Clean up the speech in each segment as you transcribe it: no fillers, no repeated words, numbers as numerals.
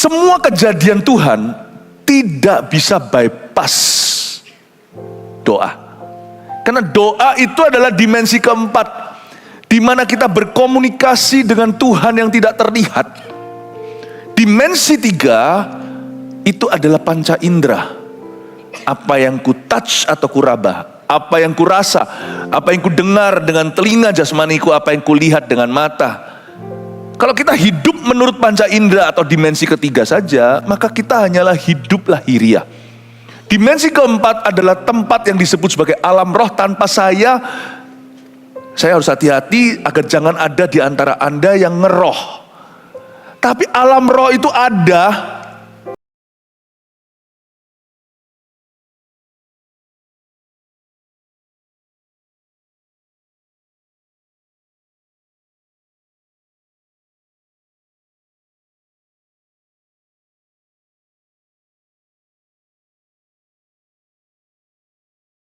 semua kejadian Tuhan tidak bisa bypass doa. Karena doa itu adalah dimensi keempat, di mana kita berkomunikasi dengan Tuhan yang tidak terlihat. Dimensi tiga itu adalah panca indera. Apa yang ku touch atau ku raba, apa yang ku rasa, apa yang ku dengar dengan telinga jasmaniku, apa yang ku lihat dengan mata. Kalau kita hidup menurut panca indera atau dimensi ketiga saja, maka kita hanyalah hidup lahiriah. Dimensi keempat adalah tempat yang disebut sebagai alam roh. Tanpa saya harus hati-hati agar jangan ada di antara Anda yang ngeroh. Tapi alam roh itu ada.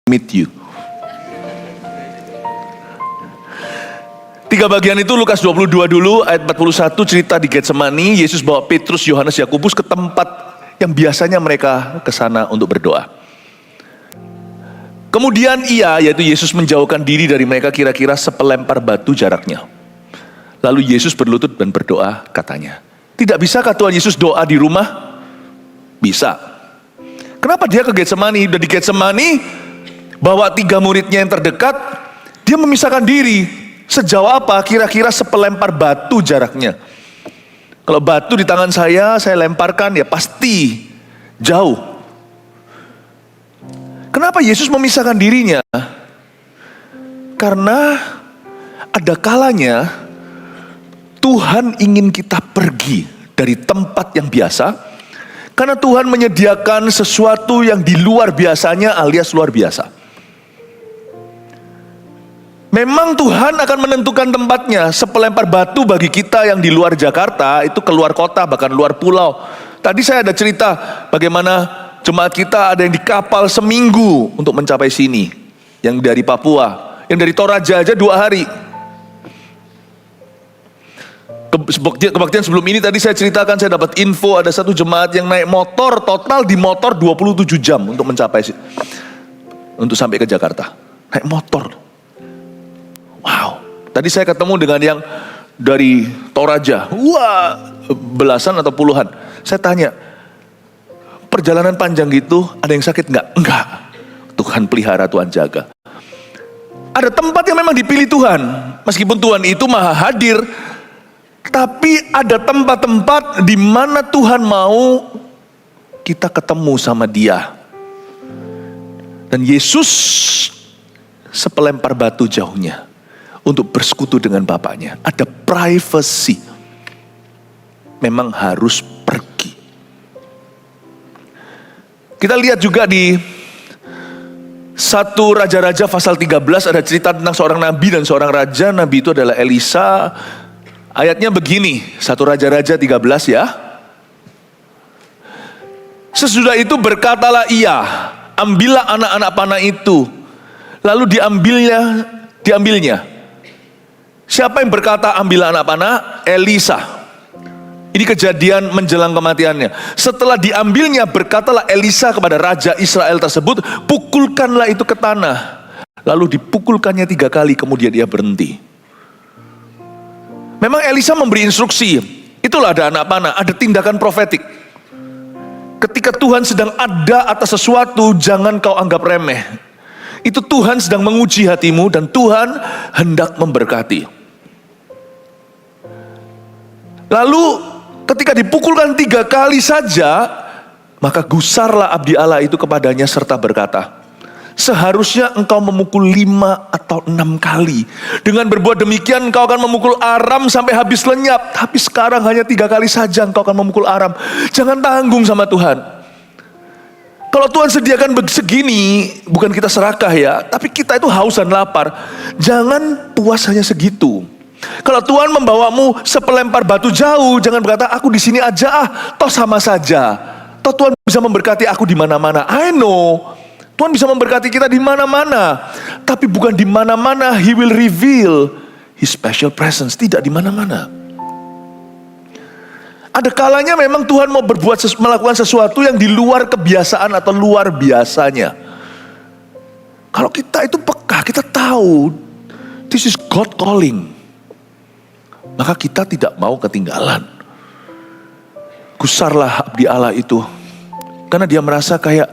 Meet you. Tiga bagian itu Lukas 22 dulu, ayat 41 cerita di Getsemani. Yesus bawa Petrus, Yohanes, Yakobus ke tempat yang biasanya mereka ke sana untuk berdoa. Kemudian yaitu Yesus menjauhkan diri dari mereka kira-kira sepelempar batu jaraknya. Lalu Yesus berlutut dan berdoa, katanya, tidak bisakah Tuhan Yesus doa di rumah? Bisa. Kenapa dia ke Getsemani? Udah di Getsemani, bawa 3 muridnya yang terdekat, dia memisahkan diri. Sejauh apa? Kira-kira sepelempar batu jaraknya. Kalau batu di tangan saya lemparkan, ya pasti jauh. Kenapa Yesus memisahkan dirinya? Karena ada kalanya Tuhan ingin kita pergi dari tempat yang biasa, karena Tuhan menyediakan sesuatu yang di luar biasanya alias luar biasa. Memang Tuhan akan menentukan tempatnya. Sepelempar batu bagi kita yang di luar Jakarta, itu keluar kota, bahkan luar pulau. Tadi saya ada cerita bagaimana jemaat kita ada yang di kapal seminggu untuk mencapai sini. Yang dari Papua, yang dari Toraja aja 2 hari. Kebaktian sebelum ini tadi saya ceritakan, saya dapat info ada satu jemaat yang naik motor, total di motor 27 jam untuk mencapai, untuk sampai ke Jakarta. Naik motor. Wow, tadi saya ketemu dengan yang dari Toraja, belasan atau puluhan. Saya tanya, perjalanan panjang gitu, ada yang sakit nggak? Enggak, Tuhan pelihara, Tuhan jaga. Ada tempat yang memang dipilih Tuhan, meskipun Tuhan itu maha hadir, tapi ada tempat-tempat di mana Tuhan mau kita ketemu sama Dia. Dan Yesus sepelempar batu jauhnya untuk bersekutu dengan Bapaknya. Ada privacy. Memang harus pergi. Kita lihat juga di 1 Raja-Raja pasal 13 ada cerita tentang seorang nabi dan seorang raja. Nabi itu adalah Elisa. Ayatnya begini, 1 Raja-Raja 13 ya. Sesudah itu berkatalah ia, ambillah anak-anak panah itu. Lalu diambilnya. Siapa yang berkata ambillah anak panah? Elisa. Ini kejadian menjelang kematiannya. Setelah diambilnya, berkatalah Elisa kepada Raja Israel tersebut, pukulkanlah itu ke tanah. Lalu dipukulkannya 3 kali, kemudian dia berhenti. Memang Elisa memberi instruksi. Itulah ada anak panah, ada tindakan profetik. Ketika Tuhan sedang ada atas sesuatu, jangan kau anggap remeh. Itu Tuhan sedang menguji hatimu dan Tuhan hendak memberkati. Lalu ketika dipukulkan 3 kali saja, maka gusarlah abdi Allah itu kepadanya serta berkata, seharusnya engkau memukul 5 atau 6 kali. Dengan berbuat demikian engkau akan memukul Aram sampai habis lenyap. Tapi sekarang hanya 3 kali saja engkau akan memukul Aram. Jangan tanggung sama Tuhan. Kalau Tuhan sediakan segini, bukan kita serakah ya, tapi kita itu haus dan lapar. Jangan puas hanya segitu. Kalau Tuhan membawamu sepelempar batu jauh, jangan berkata aku di sini aja toh sama saja. Toh Tuhan bisa memberkati aku di mana-mana. I know. Tuhan bisa memberkati kita di mana-mana, tapi bukan di mana-mana He will reveal His special presence, tidak di mana-mana. Ada kalanya memang Tuhan mau melakukan sesuatu yang di luar kebiasaan atau luar biasanya. Kalau kita itu peka, kita tahu this is God calling, maka kita tidak mau ketinggalan. Gusarlah abdi Allah itu, karena dia merasa kayak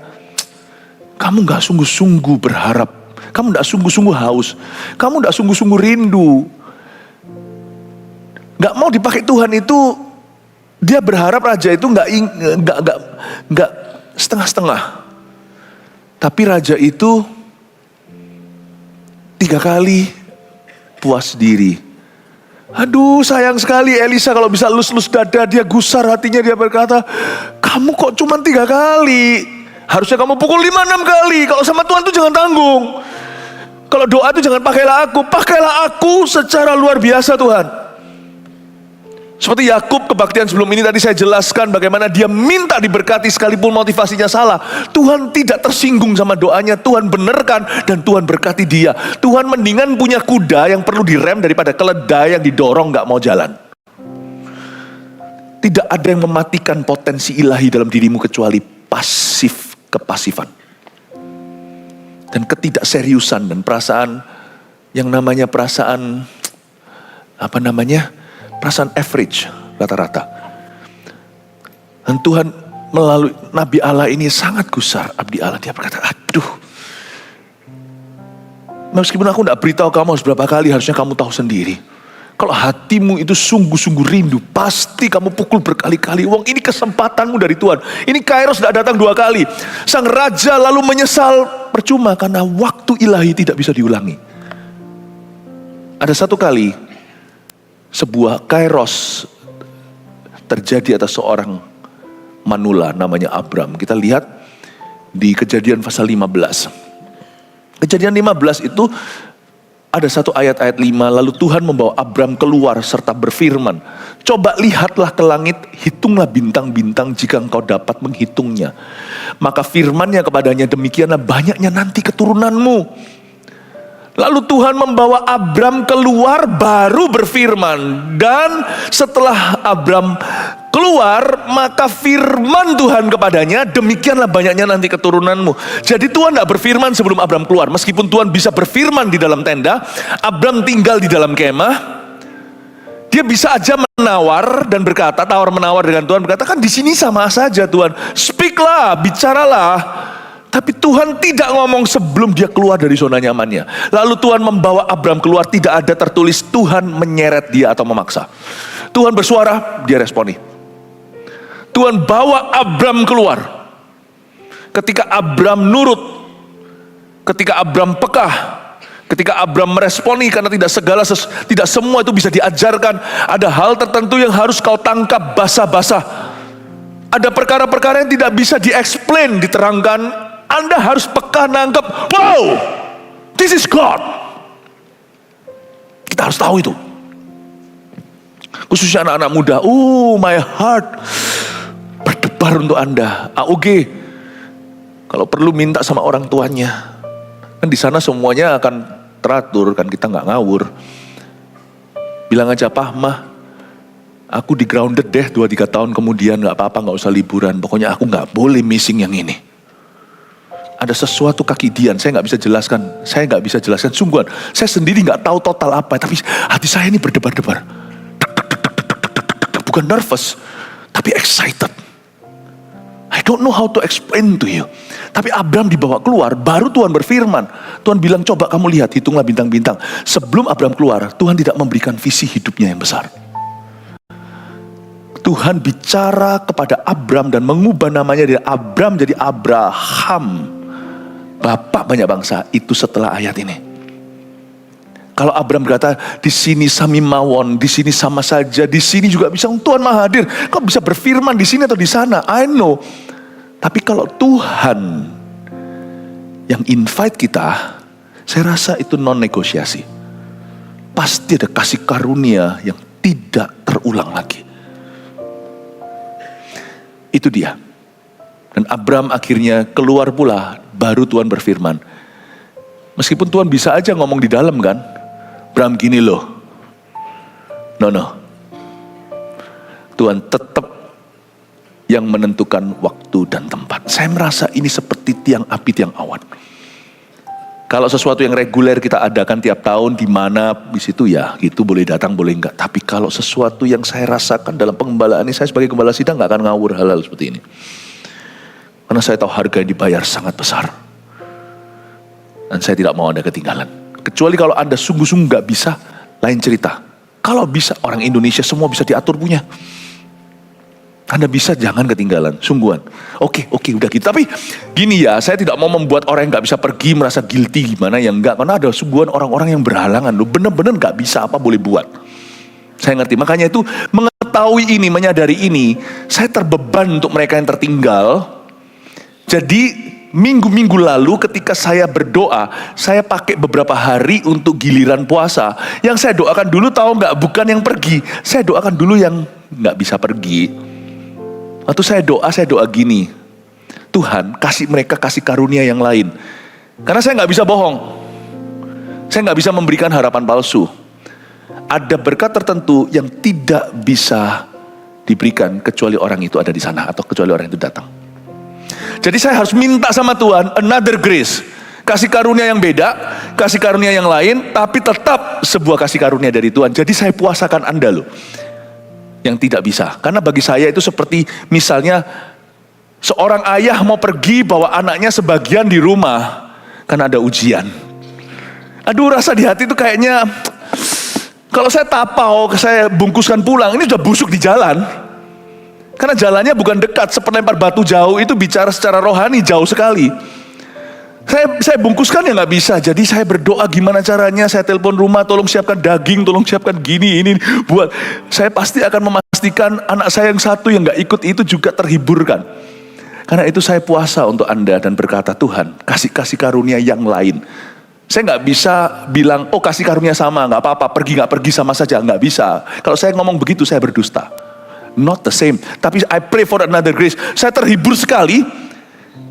kamu gak sungguh-sungguh berharap, kamu gak sungguh-sungguh haus, kamu gak sungguh-sungguh rindu. Gak mau dipakai Tuhan itu. Dia berharap raja itu nggak setengah-setengah. Tapi raja itu 3 kali puas diri. Aduh sayang sekali Elisa, kalau bisa lus-lus dada, dia gusar hatinya, dia berkata, kamu kok cuma 3 kali? Harusnya kamu pukul 5-6 kali. Kalau sama Tuhan tuh jangan tanggung. Kalau doa tuh jangan pakailah aku secara luar biasa Tuhan. Seperti Yakub, kebaktian sebelum ini tadi saya jelaskan bagaimana dia minta diberkati sekalipun motivasinya salah. Tuhan tidak tersinggung sama doanya, Tuhan benarkan dan Tuhan berkati dia. Tuhan mendingan punya kuda yang perlu direm daripada keledai yang didorong gak mau jalan. Tidak ada yang mematikan potensi ilahi dalam dirimu kecuali kepasifan. Dan ketidakseriusan dan perasaan yang namanya perasaan average, rata-rata. Dan Tuhan melalui Nabi Allah ini sangat gusar, abdi Allah. Dia berkata, aduh, meskipun aku tidak beritahu kamu harus berapa kali, harusnya kamu tahu sendiri. Kalau hatimu itu sungguh-sungguh rindu, pasti kamu pukul berkali-kali. Wong, ini kesempatanmu dari Tuhan. Ini Kairos tidak datang 2 kali. Sang raja lalu menyesal, percuma karena waktu ilahi tidak bisa diulangi. Ada 1 kali, sebuah Kairos terjadi atas seorang manula namanya Abram. Kita lihat di Kejadian pasal 15. Kejadian 15 itu ada 1 ayat 5, lalu Tuhan membawa Abram keluar serta berfirman, coba lihatlah ke langit, hitunglah bintang-bintang jika engkau dapat menghitungnya. Maka firmannya kepadanya, demikianlah banyaknya nanti keturunanmu. Lalu Tuhan membawa Abram keluar baru berfirman. Dan setelah Abram keluar, maka firman Tuhan kepadanya, demikianlah banyaknya nanti keturunanmu. Jadi Tuhan tidak berfirman sebelum Abram keluar. Meskipun Tuhan bisa berfirman di dalam tenda, Abram tinggal di dalam kemah. Dia bisa aja menawar dan berkata, tawar-menawar dengan Tuhan, berkata, kan di sini sama saja Tuhan. Speaklah, bicaralah. Tapi Tuhan tidak ngomong sebelum dia keluar dari zona nyamannya. Lalu Tuhan membawa Abram keluar, tidak ada tertulis Tuhan menyeret dia atau memaksa. Tuhan bersuara, dia responi. Tuhan bawa Abram keluar. Ketika Abram nurut, ketika Abram pekah, ketika Abram meresponi, karena tidak semua itu bisa diajarkan. Ada hal tertentu yang harus kau tangkap basah-basah. Ada perkara-perkara yang tidak bisa di-explain, diterangkan. Anda harus peka nangkep, wow, this is God. Kita harus tahu itu. Khususnya anak-anak muda, my heart berdebar untuk Anda. AUG, kalau perlu minta sama orang tuanya. Kan di sana semuanya akan teratur, kan kita nggak ngawur. Bilang aja, Pak, Mah, aku di grounded deh 2-3 tahun kemudian, nggak apa-apa, nggak usah liburan. Pokoknya aku nggak boleh missing yang ini. Ada sesuatu kekidian, saya nggak bisa jelaskan, sungguhan. Saya sendiri nggak tahu total apa, tapi hati saya ini berdebar-debar. Bukan nervous, tapi excited. I don't know how to explain to you. Tapi Abram dibawa keluar, baru Tuhan berfirman. Tuhan bilang, coba kamu lihat, hitunglah bintang-bintang. Sebelum Abram keluar, Tuhan tidak memberikan visi hidupnya yang besar. Tuhan bicara kepada Abram dan mengubah namanya dari Abram jadi Abraham. Bapak banyak bangsa, itu setelah ayat ini. Kalau Abram berkata, di sini sami mawon, di sini sama saja, di sini juga bisa, Tuhan Maha Hadir. Kau bisa berfirman di sini atau di sana, I know. Tapi kalau Tuhan yang invite kita, saya rasa itu non negosiasi. Pasti ada kasih karunia yang tidak terulang lagi. Itu dia. Dan Abram akhirnya keluar pula, baru Tuhan berfirman. Meskipun Tuhan bisa aja ngomong di dalam kan, Abram gini loh. No. Tuhan tetap yang menentukan waktu dan tempat. Saya merasa ini seperti tiang api, tiang awan. Kalau sesuatu yang reguler kita adakan tiap tahun, di mana di situ ya gitu, boleh datang boleh enggak. Tapi kalau sesuatu yang saya rasakan dalam pengembalaan ini, saya sebagai gembala sidang nggak akan ngawur hal-hal seperti ini. Karena saya tahu harga yang dibayar sangat besar. Dan saya tidak mau Anda ketinggalan. Kecuali kalau Anda sungguh-sungguh nggak bisa, lain cerita. Kalau bisa, orang Indonesia semua bisa diatur punya. Anda bisa, jangan ketinggalan, sungguhan. Oke, udah gitu. Tapi gini ya, saya tidak mau membuat orang yang gak bisa pergi merasa guilty gimana, yang enggak. Karena ada sungguhan orang-orang yang berhalangan. Loh, bener-bener gak bisa apa boleh buat. Saya ngerti, makanya itu mengetahui ini, menyadari ini, saya terbeban untuk mereka yang tertinggal. Jadi minggu-minggu lalu ketika saya berdoa, saya pakai beberapa hari untuk giliran puasa. Yang saya doakan dulu tahu gak, bukan yang pergi. Saya doakan dulu yang gak bisa pergi. Waktu saya doa gini, Tuhan kasih mereka kasih karunia yang lain. Karena saya gak bisa bohong. Saya gak bisa memberikan harapan palsu. Ada berkat tertentu yang tidak bisa diberikan kecuali orang itu ada di sana, atau kecuali orang itu datang. Jadi saya harus minta sama Tuhan another grace. Kasih karunia yang beda, kasih karunia yang lain, tapi tetap sebuah kasih karunia dari Tuhan. Jadi saya puasakan Anda loh. Yang tidak bisa. Karena bagi saya itu seperti misalnya seorang ayah mau pergi bawa anaknya sebagian di rumah karena ada ujian. Aduh, rasa di hati itu kayaknya kalau saya tapau, saya bungkuskan pulang, ini sudah busuk di jalan. Karena jalannya bukan dekat, seperlempar batu jauh, itu bicara secara rohani jauh sekali. Saya bungkuskan ya nggak bisa. Jadi saya berdoa gimana caranya. Saya telepon rumah, tolong siapkan daging, tolong siapkan gini ini buat. Saya pasti akan memastikan anak saya yang satu yang nggak ikut itu juga terhiburkan. Karena itu saya puasa untuk Anda dan berkata, Tuhan kasih karunia yang lain. Saya nggak bisa bilang, oh kasih karunia sama, nggak apa-apa, nggak pergi sama saja, nggak bisa. Kalau saya ngomong begitu saya berdusta. Not the same. Tapi I pray for another grace. Saya terhibur sekali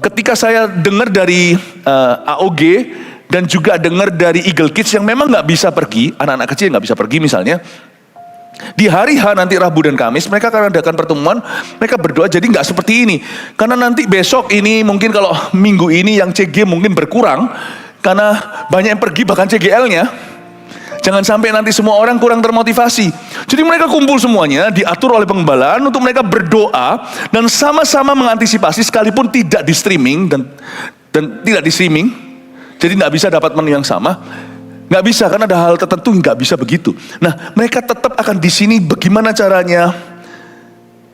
ketika saya dengar dari AOG dan juga dengar dari Eagle Kids yang memang nggak bisa pergi, anak-anak kecil nggak bisa pergi misalnya, di hari H nanti Rabu dan Kamis mereka akan adakan pertemuan, mereka berdoa. Jadi nggak seperti ini, karena nanti besok ini mungkin kalau minggu ini yang CG mungkin berkurang karena banyak yang pergi bahkan CGL-nya. Jangan sampai nanti semua orang kurang termotivasi. Jadi mereka kumpul semuanya, diatur oleh penggembalaan untuk mereka berdoa dan sama-sama mengantisipasi sekalipun tidak di streaming dan tidak di streaming. Jadi nggak bisa dapat menu yang sama. Nggak bisa karena ada hal tertentu nggak bisa begitu. Nah, mereka tetap akan di sini. Bagaimana caranya?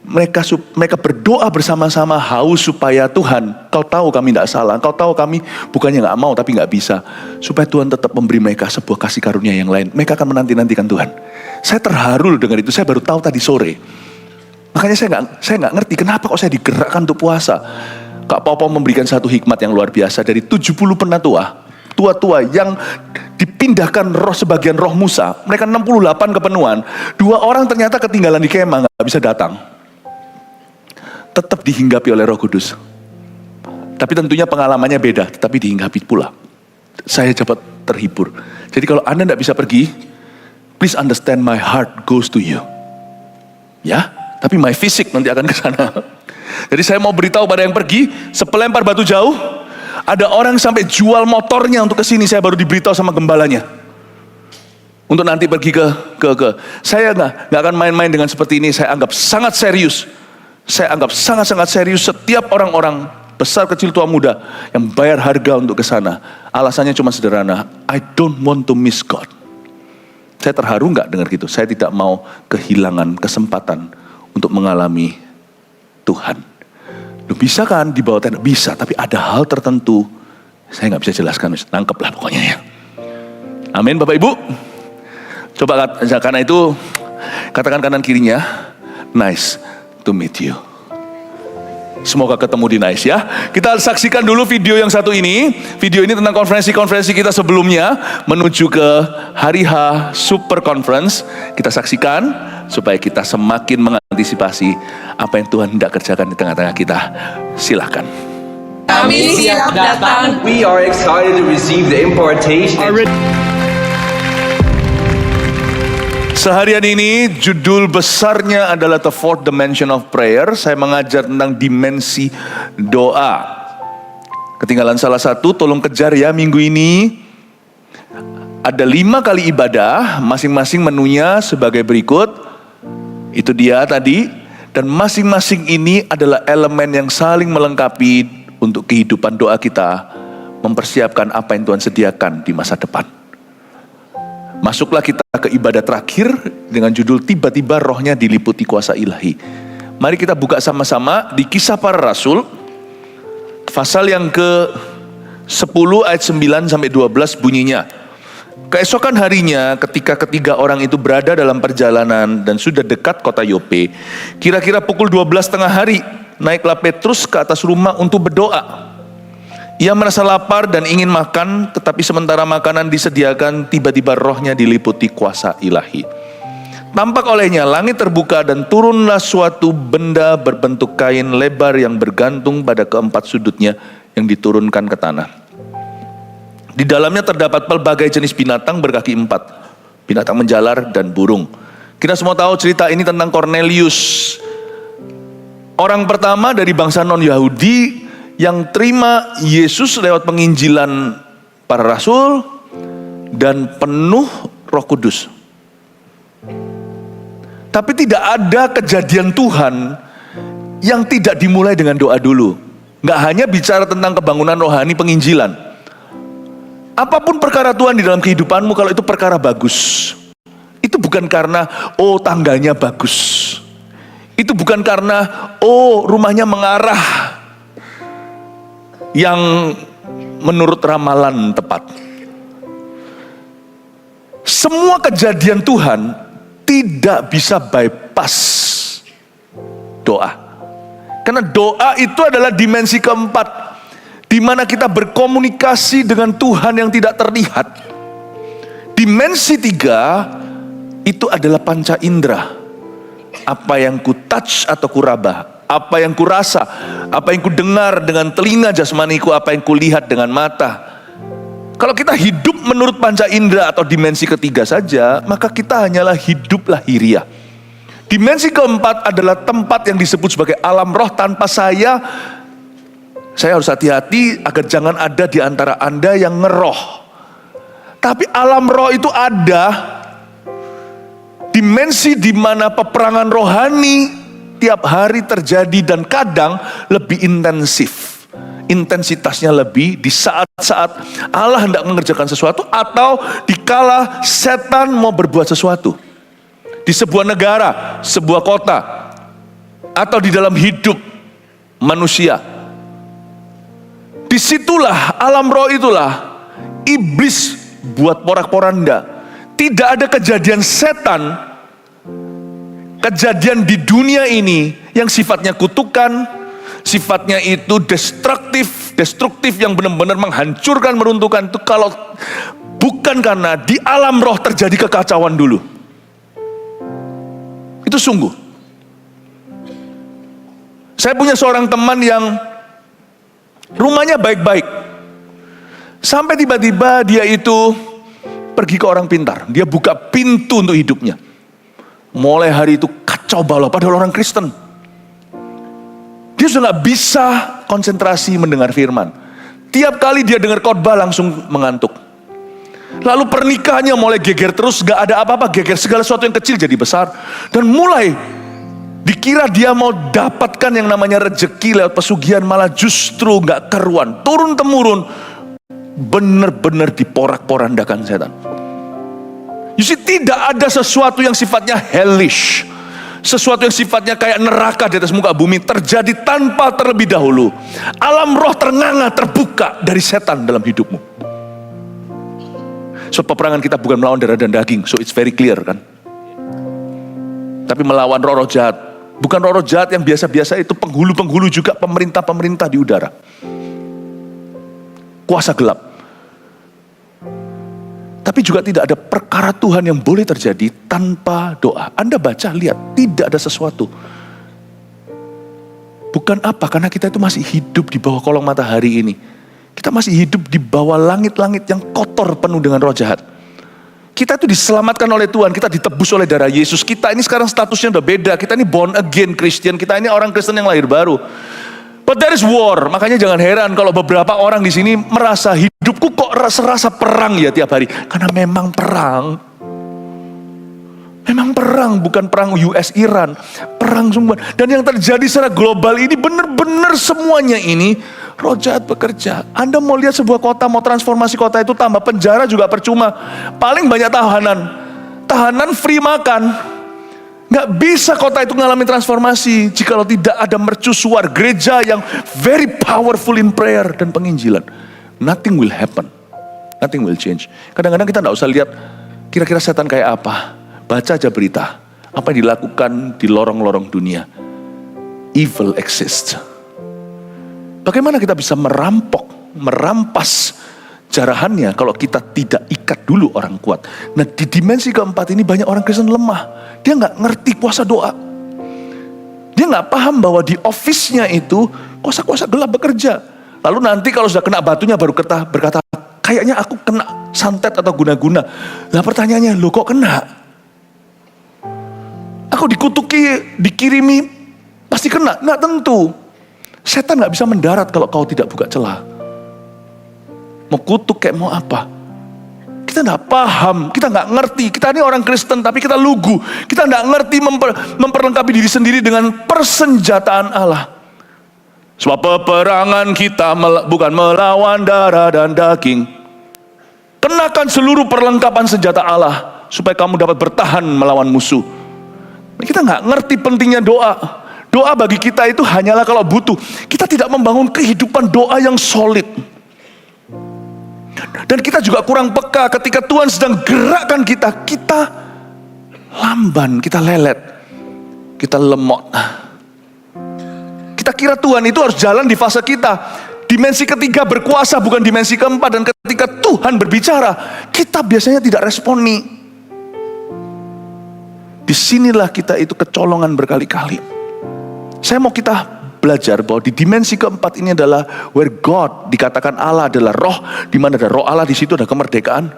Mereka berdoa bersama-sama haus supaya Tuhan, Kau tahu kami tidak salah, Kau tahu kami bukannya nggak mau tapi nggak bisa, supaya Tuhan tetap memberi mereka sebuah kasih karunia yang lain. Mereka akan menanti-nantikan Tuhan. Saya terharu dengan itu. Saya baru tahu tadi sore. Makanya saya nggak ngerti kenapa kok saya digerakkan untuk puasa. Kak Popo memberikan satu hikmat yang luar biasa. Dari 70 penatua, tua-tua yang dipindahkan roh sebagian roh Musa, mereka 68 kepenuhan. 2 orang ternyata ketinggalan di kemah, nggak bisa datang. Tetap dihinggapi oleh Roh Kudus. Tapi tentunya pengalamannya beda, tetapi dihinggapi pula. Saya dapat terhibur. Jadi kalau Anda tidak bisa pergi, please understand my heart goes to you. Ya, tapi my fisik nanti akan ke sana. Jadi saya mau beritahu pada yang pergi, sepelempar batu jauh, ada orang sampai jual motornya untuk ke sini. Saya baru diberitahu sama gembalanya. Untuk nanti pergi ke. Saya nggak akan main-main dengan seperti ini. Saya anggap sangat serius. Saya anggap sangat-sangat serius setiap orang-orang besar, kecil, tua, muda yang bayar harga untuk ke sana. Alasannya cuma sederhana, I don't want to miss God. Saya terharu nggak dengar gitu. Saya tidak mau kehilangan kesempatan untuk mengalami Tuhan. Loh, bisa kan di bawah tenda? Bisa, tapi ada hal tertentu saya nggak bisa jelaskan. Nangkep lah pokoknya ya. Amin Bapak Ibu. Coba karena itu katakan kanan kirinya, nice to meet you. Semoga ketemu di Nice ya. Kita saksikan dulu video yang satu ini. Video ini tentang konferensi-konferensi kita sebelumnya menuju ke hari H Super Conference. Kita saksikan supaya kita semakin mengantisipasi apa yang Tuhan hendak kerjakan di tengah-tengah kita. Silakan. Kami siap datang. We are excited to receive the impartation. Seharian ini judul besarnya adalah The Fourth Dimension of Prayer. Saya mengajar tentang dimensi doa. Ketinggalan salah satu, tolong kejar ya minggu ini. Ada 5 kali ibadah, masing-masing menunya sebagai berikut. Itu dia tadi. Dan masing-masing ini adalah elemen yang saling melengkapi untuk kehidupan doa kita. Mempersiapkan apa yang Tuhan sediakan di masa depan. Masuklah kita ke ibadah terakhir dengan judul tiba-tiba rohnya diliputi kuasa ilahi. Mari kita buka sama-sama di Kisah Para Rasul. Pasal yang ke-10 ayat 9 sampai 12 bunyinya. Keesokan harinya ketika ketiga orang itu berada dalam perjalanan dan sudah dekat kota Yope, kira-kira pukul 12 tengah hari, naiklah Petrus ke atas rumah untuk berdoa. Ia merasa lapar dan ingin makan, tetapi sementara makanan disediakan, tiba-tiba rohnya diliputi kuasa ilahi. Tampak olehnya langit terbuka dan turunlah suatu benda berbentuk kain lebar yang bergantung pada keempat sudutnya yang diturunkan ke tanah. Di dalamnya terdapat pelbagai jenis binatang berkaki 4, binatang menjalar dan burung. Kita semua tahu cerita ini tentang Cornelius, orang pertama dari bangsa non-Yahudi yang terima Yesus lewat penginjilan para rasul dan penuh Roh Kudus. Tapi tidak ada kejadian Tuhan yang tidak dimulai dengan doa dulu. Nggak hanya bicara tentang kebangunan rohani penginjilan. Apapun perkara Tuhan di dalam kehidupanmu, kalau itu perkara bagus, itu bukan karena tangganya bagus. Itu bukan karena rumahnya mengarah yang menurut ramalan tepat. Semua kejadian Tuhan tidak bisa bypass doa. Karena doa itu adalah dimensi keempat, di mana kita berkomunikasi dengan Tuhan yang tidak terlihat. Dimensi 3 itu adalah panca indera. Apa yang ku touch atau ku raba, apa yang ku rasa, apa yang ku dengar dengan telinga jasmaniku, apa yang ku lihat dengan mata. Kalau kita hidup menurut panca indera atau dimensi ketiga saja, maka kita hanyalah hidup lahiriah. Dimensi keempat adalah tempat yang disebut sebagai alam roh. Tanpa saya harus hati-hati agar jangan ada di antara Anda yang ngeroh. Tapi alam roh itu ada, dimensi di mana peperangan rohani tiap hari terjadi dan kadang lebih intensif. Intensitasnya lebih di saat-saat Allah hendak mengerjakan sesuatu atau dikala setan mau berbuat sesuatu. Di sebuah negara, sebuah kota, atau di dalam hidup manusia. Disitulah alam roh itulah iblis buat porak-poranda. Tidak ada kejadian setan, kejadian di dunia ini yang sifatnya kutukan, sifatnya itu destruktif yang benar-benar menghancurkan, meruntuhkan itu kalau bukan karena di alam roh terjadi kekacauan dulu. Itu sungguh. Saya punya seorang teman yang rumahnya baik-baik, sampai tiba-tiba dia itu pergi ke orang pintar. Dia buka pintu untuk hidupnya. Mulai hari itu kacau balau, padahal orang Kristen. Dia sudah gak bisa konsentrasi mendengar firman. Tiap kali dia dengar khotbah langsung mengantuk. Lalu pernikahannya mulai geger terus, gak ada apa-apa, geger segala sesuatu yang kecil jadi besar. Dan mulai dikira dia mau dapatkan yang namanya rezeki lewat pesugihan, malah justru gak keruan. Turun-temurun, benar-benar diporak-porandakan setan. Tidak ada sesuatu yang sifatnya hellish, sesuatu yang sifatnya kayak neraka di atas muka bumi terjadi tanpa terlebih dahulu alam roh ternganga terbuka dari setan dalam hidupmu. So peperangan kita bukan melawan darah dan daging, so it's very clear kan. Tapi melawan roh-roh jahat. Bukan roh-roh jahat yang biasa-biasa itu, penghulu-penghulu juga, pemerintah-pemerintah di udara, kuasa gelap. Tapi juga tidak ada perkara Tuhan yang boleh terjadi tanpa doa. Anda baca, lihat, tidak ada sesuatu. Bukan apa, karena kita itu masih hidup di bawah kolong matahari ini. Kita masih hidup di bawah langit-langit yang kotor penuh dengan roh jahat. Kita itu diselamatkan oleh Tuhan, kita ditebus oleh darah Yesus. Kita ini sekarang statusnya udah beda. Kita ini born again Christian, kita ini orang Kristen yang lahir baru. But there is war. Makanya jangan heran kalau beberapa orang di sini merasa hidupku kok serasa perang ya tiap hari. Karena memang perang. Memang perang, bukan perang US Iran. Perang semua. Dan yang terjadi secara global ini benar-benar semuanya ini roh jahat bekerja. Anda mau lihat sebuah kota, mau transformasi kota itu, tambah penjara juga percuma. Paling banyak tahanan. Tahanan free makan. Nggak bisa kota itu mengalami transformasi jikalau tidak ada mercusuar gereja yang very powerful in prayer dan penginjilan. Nothing will happen. Nothing will change. Kadang-kadang kita nggak usah lihat kira-kira setan kayak apa. Baca aja berita. Apa yang dilakukan di lorong-lorong dunia. Evil exists. Bagaimana kita bisa merampas jarahannya kalau kita tidak ikat dulu orang kuat. Nah di dimensi keempat ini banyak orang Kristen lemah. Dia nggak ngerti kuasa doa. Dia nggak paham bahwa di office-nya itu kuasa-kuasa gelap bekerja. Lalu nanti kalau sudah kena batunya baru berkata, kayaknya aku kena santet atau guna-guna. Lah pertanyaannya, lo kok kena? Aku dikutuki, dikirimi, pasti kena? Nggak tentu. Setan gak bisa mendarat kalau kau tidak buka celah. Mau kutuk kayak mau apa. Kita gak paham, kita gak ngerti. Kita ini orang Kristen tapi kita lugu. Kita gak ngerti memperlengkapi diri sendiri dengan persenjataan Allah. Sebab peperangan kita bukan melawan darah dan daging. Kenakan seluruh perlengkapan senjata Allah supaya kamu dapat bertahan melawan musuh. Kita gak ngerti pentingnya doa. Doa bagi kita itu hanyalah kalau butuh. Kita tidak membangun kehidupan doa yang solid. Dan kita juga kurang peka ketika Tuhan sedang gerakkan kita. Kita lamban, kita lelet, kita lemot. Kita kira Tuhan itu harus jalan di fase kita. Dimensi ketiga berkuasa bukan dimensi keempat. Dan ketika Tuhan berbicara, kita biasanya tidak responi. Disinilah kita itu kecolongan berkali-kali. Saya mau kita belajar bahwa di dimensi keempat ini adalah where God, dikatakan Allah adalah roh, di mana ada roh Allah di situ ada kemerdekaan.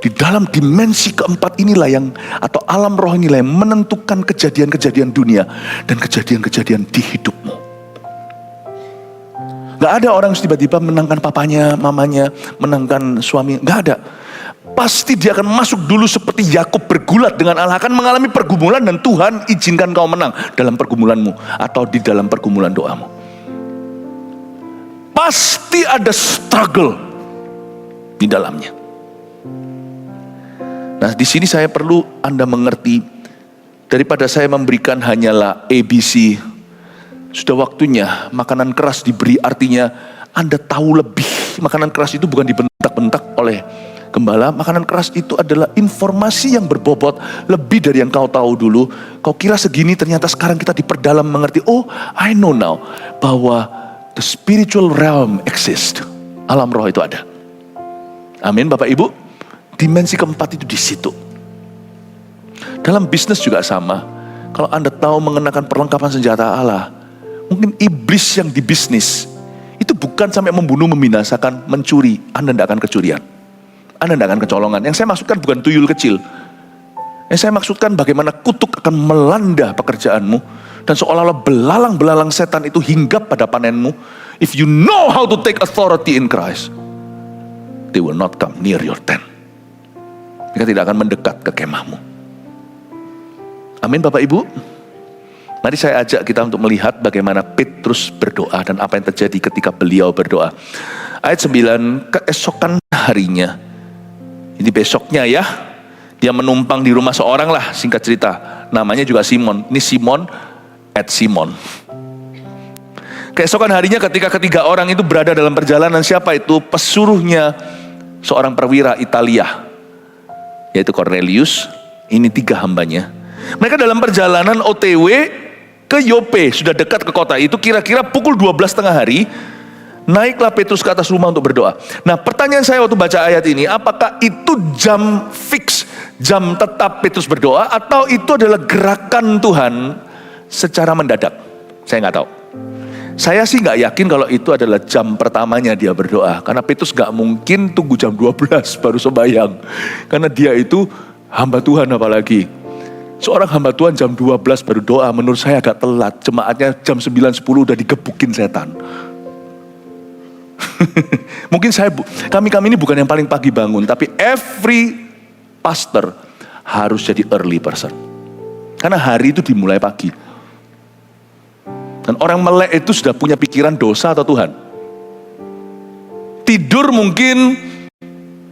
Di dalam dimensi keempat inilah yang, atau alam roh inilah yang menentukan kejadian-kejadian dunia dan kejadian-kejadian di hidupmu. Gak ada orang yang tiba-tiba menangkan papanya, mamanya, menangkan suami, gak ada. Pasti dia akan masuk dulu seperti Yakub bergulat dengan Allah, akan mengalami pergumulan dan Tuhan izinkan kau menang dalam pergumulanmu atau di dalam pergumulan doamu. Pasti ada struggle di dalamnya. Nah, di sini saya perlu Anda mengerti, daripada saya memberikan hanyalah ABC, sudah waktunya makanan keras diberi, artinya Anda tahu lebih. Makanan keras itu bukan dibentak-bentak oleh gembala. Makanan keras itu adalah informasi yang berbobot lebih dari yang kau tahu dulu. Kau kira segini, ternyata sekarang kita diperdalam mengerti. Oh, I know now bahwa the spiritual realm exist. Alam roh itu ada. Amin, Bapak Ibu. Dimensi keempat itu di situ. Dalam bisnis juga sama. Kalau Anda tahu mengenakan perlengkapan senjata Allah, mungkin iblis yang di bisnis itu bukan sampai membunuh, membinasakan, mencuri. Anda tidak akan kecurian. Anda tidak akan kecolongan. Yang saya maksudkan bukan tuyul kecil. Yang saya maksudkan bagaimana kutuk akan melanda pekerjaanmu. Dan seolah-olah belalang-belalang setan itu hinggap pada panenmu. If you know how to take authority in Christ, they will not come near your tent. Mereka tidak akan mendekat ke kemahmu. Amin Bapak Ibu. Mari saya ajak kita untuk melihat bagaimana Petrus berdoa dan apa yang terjadi ketika beliau berdoa. Ayat 9, keesokan harinya. Ini besoknya ya, dia menumpang di rumah seorang lah, singkat cerita. Namanya juga Simon. Ini Simon at Simon. Keesokan harinya ketika ketiga orang itu berada dalam perjalanan, siapa itu? Pesuruhnya seorang perwira Italia, yaitu Cornelius. Ini 3 hambanya. Mereka dalam perjalanan OTW ke Yope, sudah dekat ke kota itu, kira-kira pukul 12 tengah hari. Naiklah Petrus ke atas rumah untuk berdoa. Nah, pertanyaan saya waktu baca ayat ini, apakah itu jam fix, jam tetap Petrus berdoa, atau itu adalah gerakan Tuhan secara mendadak? Saya nggak tahu. Saya sih nggak yakin kalau itu adalah jam pertamanya dia berdoa. Karena Petrus nggak mungkin tunggu jam 12 baru sembahyang. Karena dia itu hamba Tuhan apalagi. Seorang hamba Tuhan jam 12 baru doa, menurut saya agak telat. Jemaatnya jam 9-10 udah digebukin setan. Mungkin kami ini bukan yang paling pagi bangun, tapi every pastor harus jadi early person. Karena hari itu dimulai pagi. Dan orang melek itu sudah punya pikiran dosa atau Tuhan. Tidur mungkin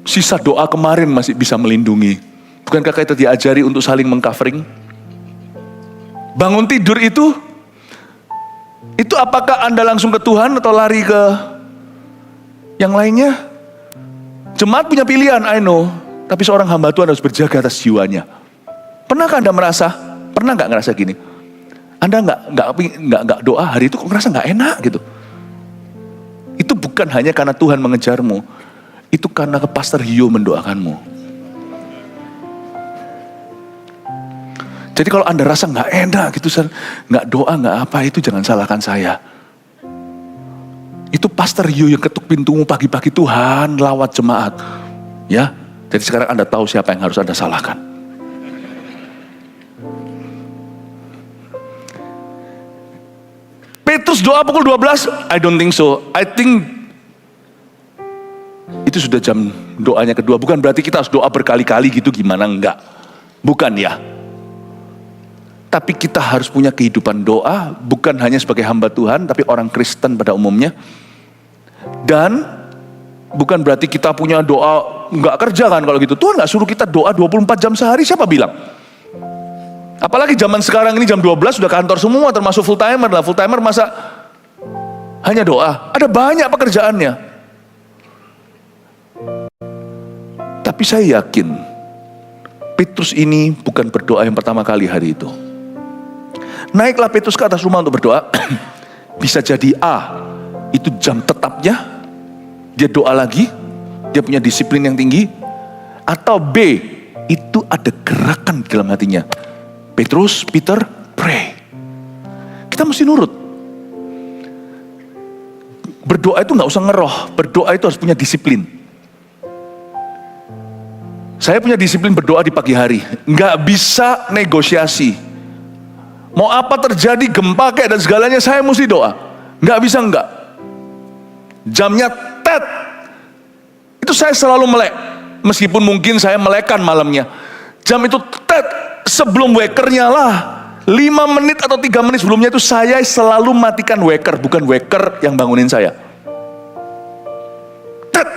sisa doa kemarin masih bisa melindungi. Bukankah kita diajari untuk saling mengcovering? Bangun tidur itu apakah Anda langsung ke Tuhan atau lari ke yang lainnya? Jemaat punya pilihan, I know. Tapi seorang hamba Tuhan harus berjaga atas jiwanya. Pernahkah Anda pernah nggak ngerasa gini? Anda nggak doa hari itu kok ngerasa nggak enak gitu? Itu bukan hanya karena Tuhan mengejarmu, itu karena Pastor Hio mendoakanmu. Jadi kalau Anda rasa nggak enak gitu, nggak doa, nggak apa, itu jangan salahkan saya. Itu Pastor Hio yang ketuk pintumu pagi-pagi, Tuhan lawat jemaat. Ya, jadi sekarang Anda tahu siapa yang harus Anda salahkan. Petrus doa pukul 12, I don't think so. I think itu sudah jam doanya kedua. Bukan berarti kita harus doa berkali-kali gitu, gimana, enggak. Bukan ya. Tapi kita harus punya kehidupan doa, bukan hanya sebagai hamba Tuhan, tapi orang Kristen pada umumnya. Dan bukan berarti kita punya doa nggak kerja kan kalau gitu. Tuhan nggak suruh kita doa 24 jam sehari, siapa bilang? Apalagi zaman sekarang ini jam 12 sudah kantor semua, termasuk full timer lah. Full timer masa hanya doa? Ada banyak pekerjaannya. Tapi saya yakin Petrus ini bukan berdoa yang pertama kali hari itu. Naiklah Petrus ke atas rumah untuk berdoa. Bisa jadi A, itu jam tetapnya, dia doa lagi, dia punya disiplin yang tinggi. Atau B, itu ada gerakan di dalam hatinya. Petrus, Peter, pray. Kita mesti nurut. Berdoa itu gak usah ngeroh, berdoa itu harus punya disiplin. Saya punya disiplin berdoa di pagi hari, gak bisa negosiasi. Mau apa terjadi, gempa kayak dan segalanya, saya mesti doa. Nggak bisa enggak. Jamnya tet. Itu saya selalu melek. Meskipun mungkin saya melekan malamnya. Jam itu tet. Sebelum wakernya lah. 5 menit atau 3 menit sebelumnya itu saya selalu matikan waker. Bukan waker yang bangunin saya. Tet.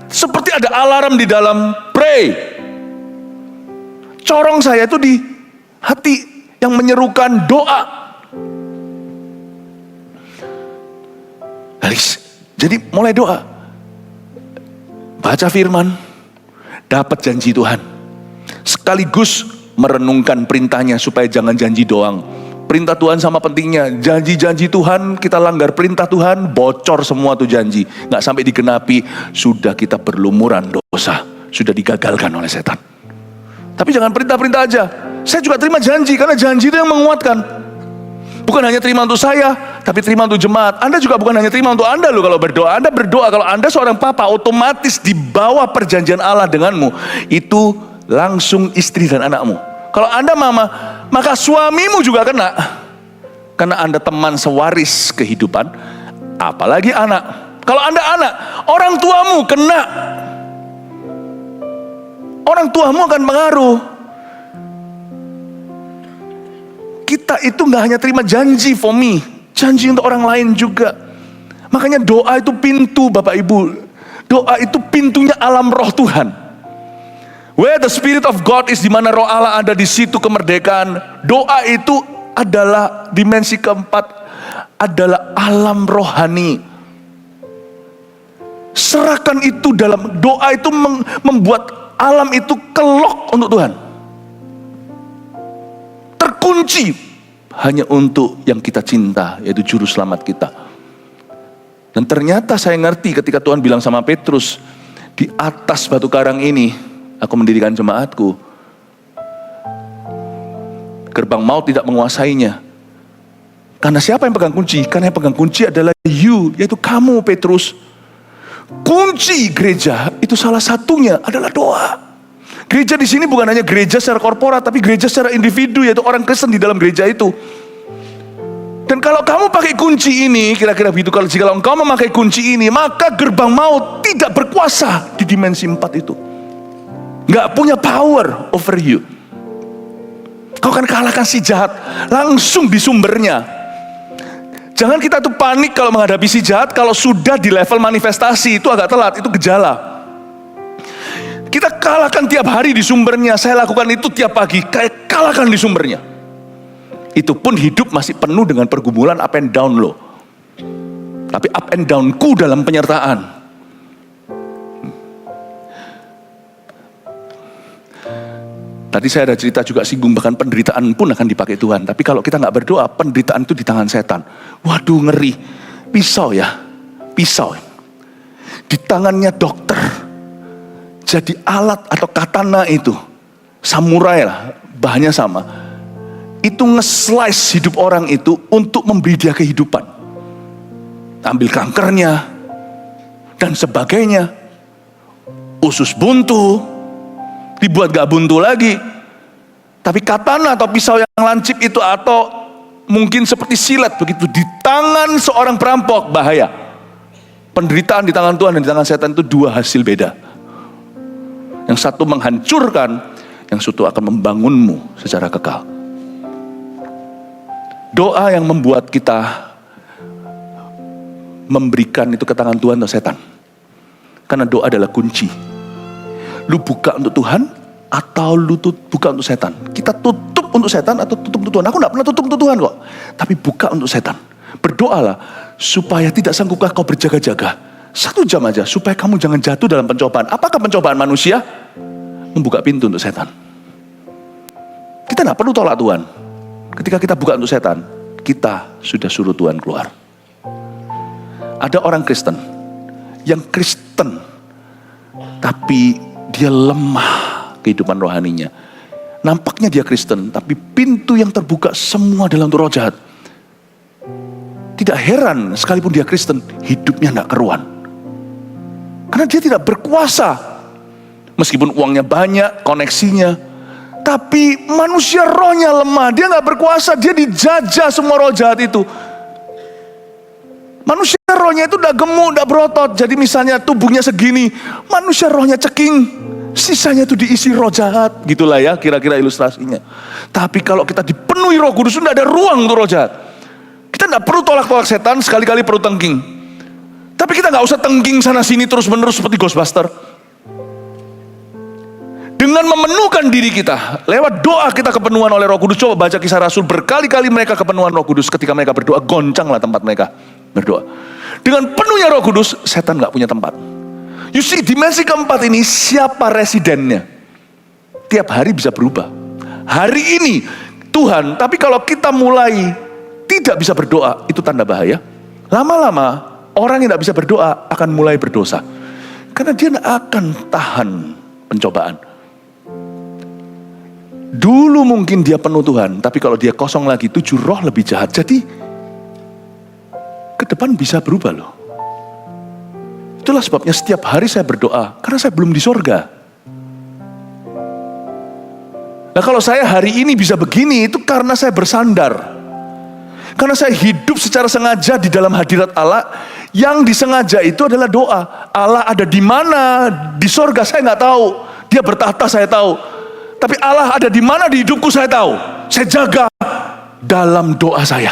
Seperti ada alarm di dalam pray. Corong saya itu di hati yang menyerukan doa. Jadi mulai doa. Baca firman, dapat janji Tuhan. Sekaligus merenungkan perintahnya supaya jangan janji doang. Perintah Tuhan sama pentingnya. Janji-janji Tuhan, kita langgar perintah Tuhan, bocor semua tuh janji. Gak sampai digenapi, sudah kita berlumuran dosa. Sudah digagalkan oleh setan. Tapi jangan perintah-perintah aja. Saya juga terima janji, karena janji itu yang menguatkan. Bukan hanya terima untuk saya, tapi terima untuk jemaat. Anda juga bukan hanya terima untuk Anda loh kalau berdoa. Anda berdoa, kalau Anda seorang papa, otomatis di bawah perjanjian Allah denganmu, itu langsung istri dan anakmu. Kalau Anda mama, maka suamimu juga kena. Karena Anda teman sewaris kehidupan, apalagi anak. Kalau Anda anak, orang tuamu kena. Orang tuamu akan pengaruh. Kita itu gak hanya terima janji for me, janji untuk orang lain juga. Makanya doa itu pintu Bapak Ibu. Doa itu pintunya alam roh Tuhan. Where the Spirit of God is, di mana roh Allah ada, di situ kemerdekaan. Doa itu adalah dimensi keempat, adalah alam rohani. Serahkan itu dalam doa itu membuat alam itu kelok untuk Tuhan. Terkunci hanya untuk yang kita cinta, yaitu juru selamat kita. Dan ternyata saya ngerti ketika Tuhan bilang sama Petrus, di atas batu karang ini aku mendirikan jemaatku. Gerbang maut tidak menguasainya. Karena siapa yang pegang kunci? Karena yang pegang kunci adalah you, yaitu kamu Petrus. Kunci gereja itu salah satunya adalah doa. Gereja di sini bukan hanya gereja secara korporat, tapi gereja secara individu, yaitu orang Kristen di dalam gereja itu. Dan kalau kamu pakai kunci ini, kira-kira begitu, kalau engkau memakai kunci ini, maka gerbang maut tidak berkuasa di dimensi 4 itu. Gak punya power over you. Kau akan kalahkan si jahat langsung di sumbernya. Jangan kita tuh panik kalau menghadapi si jahat, kalau sudah di level manifestasi, itu agak telat, itu gejala. Kita kalahkan tiap hari di sumbernya. Saya lakukan itu tiap pagi, kayak kalahkan di sumbernya. Itu pun hidup masih penuh dengan pergumulan up and down loh. Tapi up and down-ku dalam penyertaan. Tadi saya ada cerita juga singgung, bahkan penderitaan pun akan dipakai Tuhan. Tapi kalau kita gak berdoa, penderitaan itu di tangan setan. Waduh, ngeri. Pisau ya, pisau. Di tangannya dokter. Jadi alat atau katana itu, samurai lah, bahannya sama. Itu nge-slice hidup orang itu untuk memberi dia kehidupan. Ambil kankernya, dan sebagainya. Usus buntu, dibuat gak buntu lagi. Tapi katana atau pisau yang lancip itu, atau mungkin seperti silet begitu, di tangan seorang perampok, bahaya. Penderitaan di tangan Tuhan dan di tangan setan itu dua hasil beda. Yang satu menghancurkan, yang satu akan membangunmu secara kekal. Doa yang membuat kita memberikan itu ke tangan Tuhan atau setan. Karena doa adalah kunci. Lu buka untuk Tuhan atau lu buka untuk setan? Kita tutup untuk setan atau tutup untuk Tuhan? Aku gak pernah tutup untuk Tuhan kok. Tapi buka untuk setan. Berdoalah supaya tidak sanggupkah kau berjaga-jaga 1 jam aja, supaya kamu jangan jatuh dalam pencobaan. Apakah pencobaan manusia? Membuka pintu untuk setan. Kita gak perlu tolak Tuhan. Ketika kita buka untuk setan, kita sudah suruh Tuhan keluar. Ada orang Kristen yang Kristen, tapi dia lemah kehidupan rohaninya. Nampaknya dia Kristen, tapi pintu yang terbuka semua adalah untuk roh jahat. Tidak heran sekalipun dia Kristen, hidupnya tidak keruan. Karena dia tidak berkuasa. Meskipun uangnya banyak, koneksinya, tapi manusia rohnya lemah. Dia tidak berkuasa, dia dijajah semua roh jahat itu. Manusia rohnya itu udah gemuk, udah berotot. Jadi misalnya tubuhnya segini, manusia rohnya ceking, sisanya itu diisi roh jahat. Gitulah ya kira-kira ilustrasinya. Tapi kalau kita dipenuhi Roh Kudus, tidak ada ruang untuk roh jahat. Kita tidak perlu tolak-tolak setan, sekali-kali perlu tengking. Tapi kita nggak usah tengking sana-sini terus-menerus seperti Ghostbuster. Dengan memenuhkan diri kita, lewat doa kita kepenuhan oleh Roh Kudus. Coba baca Kisah Rasul, berkali-kali mereka kepenuhan Roh Kudus. Ketika mereka berdoa, goncanglah tempat mereka berdoa. Dengan penuhnya Roh Kudus, setan gak punya tempat. You see, dimensi keempat ini, siapa residennya? Tiap hari bisa berubah. Hari ini Tuhan, tapi kalau kita mulai tidak bisa berdoa, itu tanda bahaya. Lama-lama orang yang tidak bisa berdoa akan mulai berdosa. Karena dia tidak akan tahan pencobaan. Dulu mungkin dia penuh Tuhan, tapi kalau dia kosong lagi, 7 roh lebih jahat. Jadi ke depan bisa berubah loh. Itulah sebabnya setiap hari saya berdoa, karena saya belum di sorga. Nah kalau saya hari ini bisa begini, itu karena saya bersandar. Karena saya hidup secara sengaja di dalam hadirat Allah. Yang disengaja itu adalah doa. Allah ada di mana? Di sorga saya nggak tahu. Dia bertahta saya tahu. Tapi Allah ada di mana di hidupku saya tahu. Saya jaga dalam doa saya.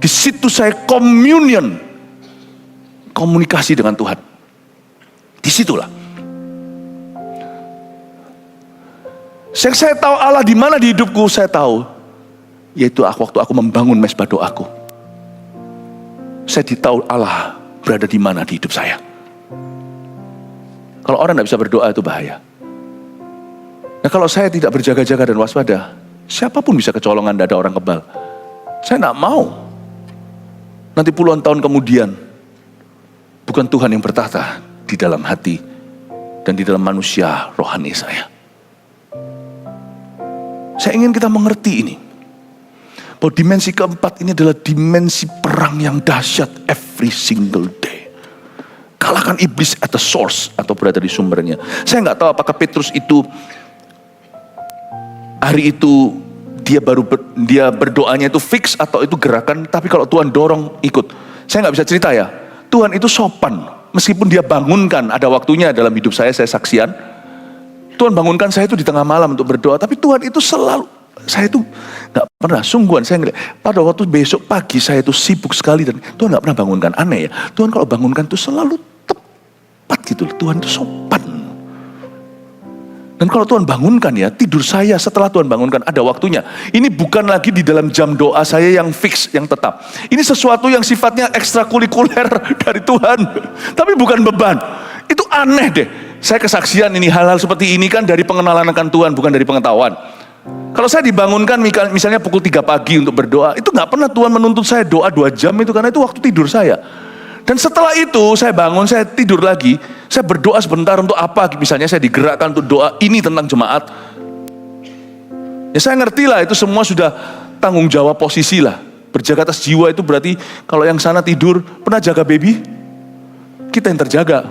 Di situ saya communion, komunikasi dengan Tuhan. Disitulah. Saya tahu Allah di mana di hidupku, saya tahu. Yaitu waktu aku membangun mezbah doaku. Saya tahu Allah berada di mana di hidup saya. Kalau orang tidak bisa berdoa itu bahaya. Nah kalau saya tidak berjaga-jaga dan waspada, siapapun bisa kecolongan, tidak ada orang kebal. Saya tidak mau. Nanti puluhan tahun kemudian, bukan Tuhan yang bertahta di dalam hati dan di dalam manusia rohani saya. Saya ingin kita mengerti ini. bahwa dimensi keempat ini adalah dimensi perang yang dahsyat every single day. Kalahkan iblis at the source, atau berada di sumbernya. Saya nggak tahu apakah Petrus itu hari itu dia berdoanya itu fix atau itu gerakan, tapi kalau Tuhan dorong ikut. Saya nggak bisa cerita ya. Tuhan itu sopan, meskipun dia bangunkan, ada waktunya dalam hidup saya saksian. Tuhan bangunkan saya itu di tengah malam untuk berdoa, tapi Tuhan itu selalu, saya itu nggak pernah sungguhan. Saya ngeliat pada waktu besok pagi saya itu sibuk sekali dan Tuhan nggak pernah bangunkan. Aneh ya, Tuhan kalau bangunkan itu selalu tepat gitu. Tuhan itu sopan. Dan kalau Tuhan bangunkan ya, tidur saya setelah Tuhan bangunkan ada waktunya. Ini bukan lagi di dalam jam doa saya yang fix, yang tetap. Ini sesuatu yang sifatnya ekstrakurikuler dari Tuhan. Tapi bukan beban. Itu aneh deh. Saya kesaksian ini hal-hal seperti ini kan dari pengenalan akan Tuhan, bukan dari pengetahuan. Kalau saya dibangunkan misalnya pukul 3 pagi untuk berdoa, itu gak pernah Tuhan menuntut saya doa 2 jam itu, karena itu waktu tidur saya. Dan setelah itu saya bangun, saya tidur lagi, saya berdoa sebentar untuk apa, misalnya saya digerakkan untuk doa ini tentang jemaat. Ya saya ngerti lah, itu semua sudah tanggung jawab posisi lah. Berjaga atas jiwa itu berarti kalau yang sana tidur, pernah jaga baby? Kita yang terjaga.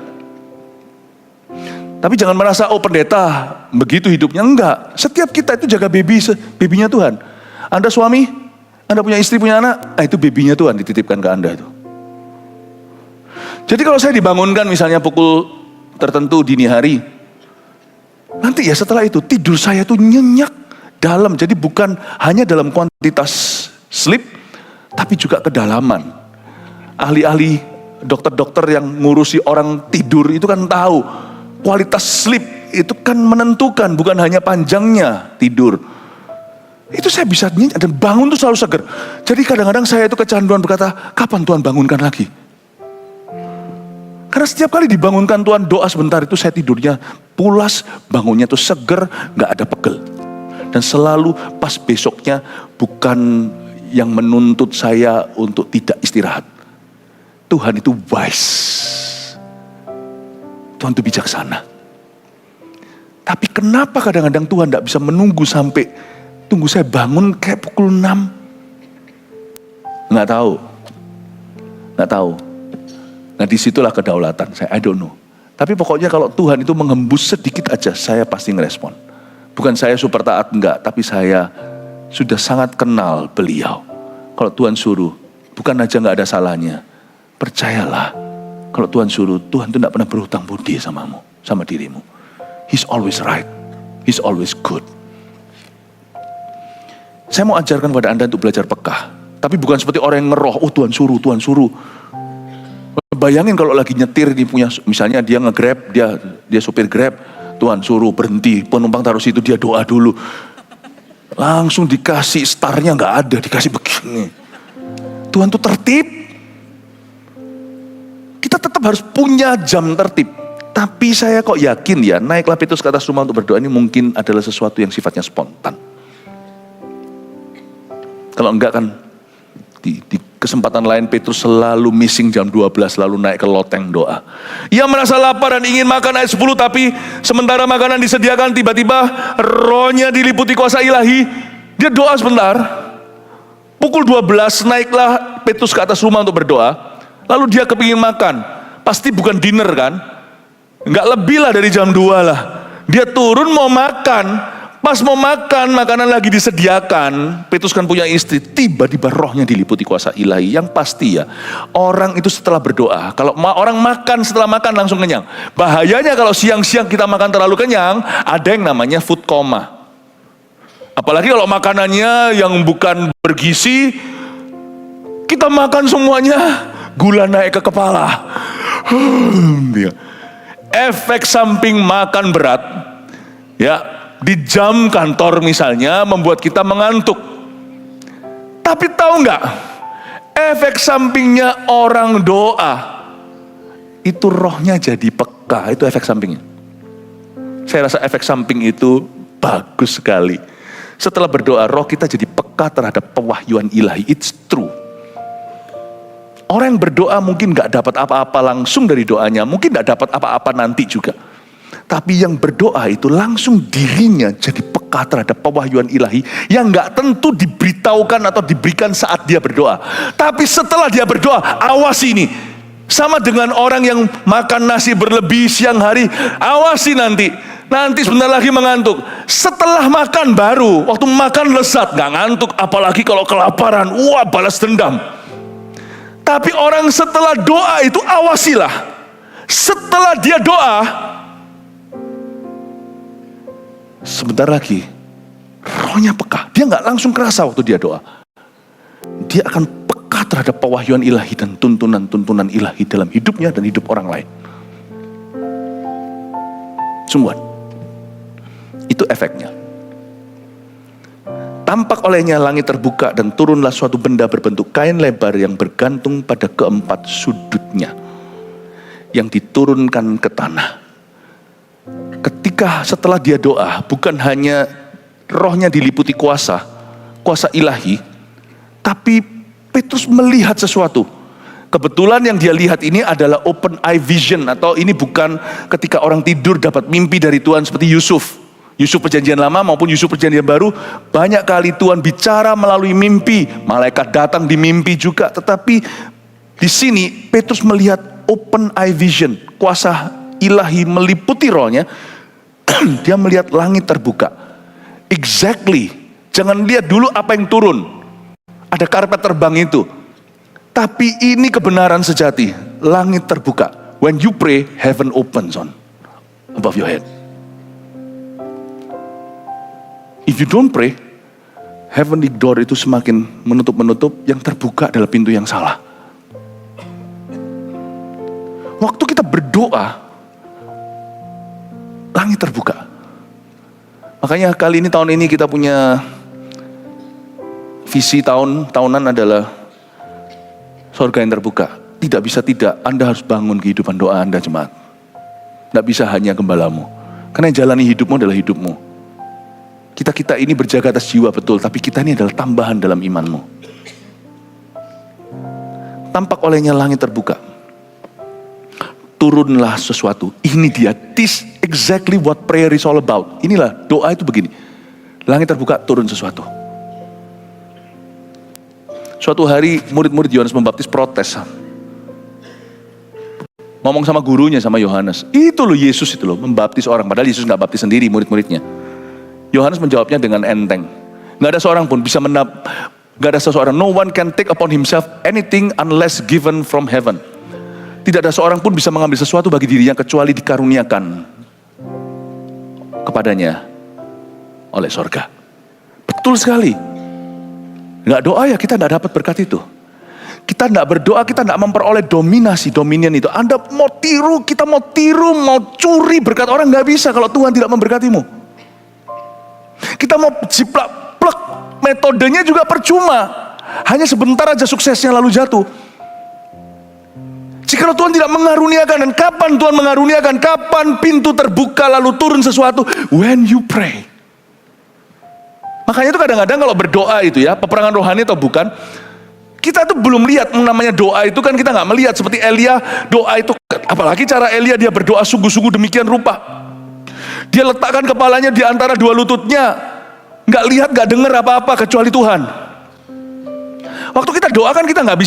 Tapi jangan merasa, oh pendeta begitu hidupnya. Enggak, setiap kita itu jaga babynya Tuhan. Anda suami, Anda punya istri, punya anak, itu babynya Tuhan dititipkan ke Anda itu. Jadi kalau saya dibangunkan misalnya pukul tertentu dini hari, nanti ya setelah itu tidur saya itu nyenyak dalam. Jadi bukan hanya dalam kuantitas sleep, tapi juga kedalaman. Ahli-ahli dokter-dokter yang ngurusi orang tidur itu kan tahu, kualitas sleep itu kan menentukan, bukan hanya panjangnya tidur. Itu saya bisa nyenyak dan bangun tuh selalu seger. Jadi kadang-kadang saya itu kecanduan berkata, kapan Tuhan bangunkan lagi? Karena setiap kali dibangunkan Tuhan doa sebentar itu saya tidurnya pulas, bangunnya tuh seger, gak ada pegel. Dan selalu pas besoknya bukan yang menuntut saya untuk tidak istirahat. Tuhan itu wise. Tuhan itu bijaksana. Tapi kenapa kadang-kadang Tuhan gak bisa menunggu sampai tunggu saya bangun kayak pukul 6? Gak tahu. Nah disitulah kedaulatan saya, I don't know. Tapi pokoknya kalau Tuhan itu menghembus sedikit aja, saya pasti ngerespon. Bukan saya super taat, enggak. Tapi saya sudah sangat kenal beliau. Kalau Tuhan suruh, bukan aja gak ada salahnya. Percayalah, kalau Tuhan suruh, Tuhan itu gak pernah berhutang budi samamu, sama dirimu. He's always right, He's always good. Saya mau ajarkan pada Anda untuk belajar pekah. Tapi bukan seperti orang yang ngeroh, oh Tuhan suruh. Bayangin kalau lagi nyetir nih punya, misalnya dia nge-grab, dia supir grab, Tuhan suruh berhenti, penumpang taruh situ, dia doa dulu. Langsung dikasih starnya nggak ada, dikasih begini. Tuhan tuh tertib. Kita tetap harus punya jam tertib. Tapi saya kok yakin ya, naiklah Petrus ke atas rumah untuk berdoa ini mungkin adalah sesuatu yang sifatnya spontan. Kalau enggak kan, di kesempatan lain Petrus selalu missing jam 12 lalu naik ke loteng doa. Ia merasa lapar dan ingin makan ayat 10, tapi sementara makanan disediakan tiba-tiba rohnya diliputi kuasa ilahi. Dia doa sebentar. Pukul 12 naiklah Petrus ke atas rumah untuk berdoa. Lalu dia kepingin makan. Pasti bukan dinner kan? Enggak lebih lah dari jam 2 lah. Dia turun mau makan. Pas mau makan, makanan lagi disediakan. Petrus kan punya istri. Tiba-tiba rohnya diliputi kuasa ilahi. Yang pasti ya, orang itu setelah berdoa. Kalau orang makan setelah makan langsung kenyang. Bahayanya kalau siang-siang kita makan terlalu kenyang, ada yang namanya food coma. Apalagi kalau makanannya yang bukan bergizi, kita makan semuanya, gula naik ke kepala. Efek samping makan berat, ya. Di jam kantor misalnya membuat kita mengantuk. Tapi tahu nggak, efek sampingnya orang doa itu rohnya jadi peka. Itu efek sampingnya. Saya rasa efek samping itu bagus sekali. Setelah berdoa, roh kita jadi peka terhadap pewahyuan ilahi. It's true. Orang yang berdoa mungkin nggak dapat apa-apa langsung dari doanya, mungkin nggak dapat apa-apa nanti juga. Tapi yang berdoa itu langsung dirinya jadi peka terhadap pewahyuan ilahi yang gak tentu diberitahukan atau diberikan saat dia berdoa. Tapi setelah dia berdoa, awasi ini. Sama dengan orang yang makan nasi berlebih siang hari, awasi nanti sebentar lagi mengantuk. Setelah makan baru, waktu makan lezat, gak ngantuk. Apalagi kalau kelaparan, wah balas dendam. Tapi orang setelah doa itu awasilah. Setelah dia doa, sebentar lagi rohnya peka. Dia gak langsung kerasa waktu dia doa. Dia akan peka terhadap pewahyuan ilahi dan tuntunan-tuntunan ilahi dalam hidupnya dan hidup orang lain. Semua itu efeknya. Tampak olehnya langit terbuka dan turunlah suatu benda berbentuk kain lebar yang bergantung pada keempat sudutnya, yang diturunkan ke tanah. Ketika setelah dia doa, bukan hanya rohnya diliputi kuasa ilahi, tapi Petrus melihat sesuatu. Kebetulan yang dia lihat ini adalah open eye vision, atau ini bukan ketika orang tidur dapat mimpi dari Tuhan seperti Yusuf perjanjian lama maupun Yusuf perjanjian baru. Banyak kali Tuhan bicara melalui mimpi, malaikat datang di mimpi juga. Tetapi di sini Petrus melihat open eye vision, kuasa ilahi meliputi rohnya. Dia melihat langit terbuka. Exactly. Jangan lihat dulu apa yang turun. Ada karpet terbang itu. Tapi ini kebenaran sejati. Langit terbuka. When you pray, heaven opens on above your head. If you don't pray, heavenly door itu semakin menutup, yang terbuka adalah pintu yang salah. Waktu kita berdoa, langit terbuka. Makanya tahun ini kita punya visi tahunan adalah surga yang terbuka. Tidak bisa tidak, Anda harus bangun kehidupan doa Anda, jemaat. Tidak bisa hanya gembalamu. Karena yang jalani hidupmu adalah hidupmu. Kita ini berjaga atas jiwa betul, tapi kita ini adalah tambahan dalam imanmu. Tampak olehnya langit terbuka. Turunlah sesuatu. Ini dia. This exactly what prayer is all about. Inilah doa itu begini. Langit terbuka, turun sesuatu. Suatu hari murid-murid Yohanes Pembaptis protes. Ngomong sama gurunya, sama Yohanes. Itu loh Yesus itu loh, membaptis orang. Padahal Yesus gak baptis sendiri, murid-muridnya. Yohanes menjawabnya dengan enteng. Gak ada seorang pun bisa gak ada seseorang. No one can take upon himself anything unless given from heaven. Tidak ada seorang pun bisa mengambil sesuatu bagi dirinya kecuali dikaruniakan kepadanya oleh sorga. Betul sekali. Gak doa ya kita gak dapat berkat itu. Kita gak berdoa, kita gak memperoleh dominion itu. Anda mau tiru, kita mau tiru, mau curi berkat orang gak bisa kalau Tuhan tidak memberkatimu. Kita mau jiplak plek, metodenya juga percuma. Hanya sebentar aja suksesnya lalu jatuh. Jika Tuhan tidak mengaruniakan, dan kapan Tuhan mengaruniakan? Kapan pintu terbuka lalu turun sesuatu? When you pray. Makanya itu kadang-kadang kalau berdoa itu ya, peperangan rohani atau bukan, kita tuh belum lihat namanya doa itu kan kita nggak melihat. Seperti Elia, doa itu, apalagi cara Elia dia berdoa sungguh-sungguh demikian rupa. Dia letakkan kepalanya di antara dua lututnya, nggak lihat, nggak dengar apa-apa kecuali Tuhan. Waktu kita doa kan kita nggak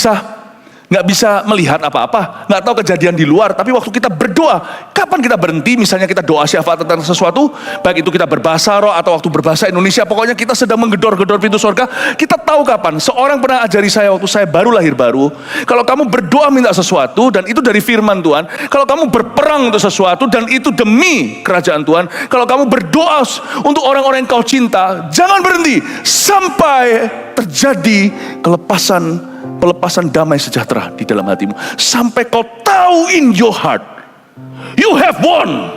bisa melihat apa-apa, nggak tahu kejadian di luar. Tapi waktu kita berdoa, kapan kita berhenti? Misalnya kita doa syafaat tentang sesuatu, baik itu kita berbahasa roh atau waktu berbahasa Indonesia, pokoknya kita sedang menggedor-gedor pintu surga. Kita tahu kapan. Seorang pernah ajari saya waktu saya baru lahir baru, kalau kamu berdoa minta sesuatu dan itu dari firman Tuhan, kalau kamu berperang untuk sesuatu dan itu demi kerajaan Tuhan, kalau kamu berdoa untuk orang-orang yang kau cinta, jangan berhenti sampai terjadi pelepasan damai sejahtera di dalam hatimu. Sampai kau tahu in your heart, you have won.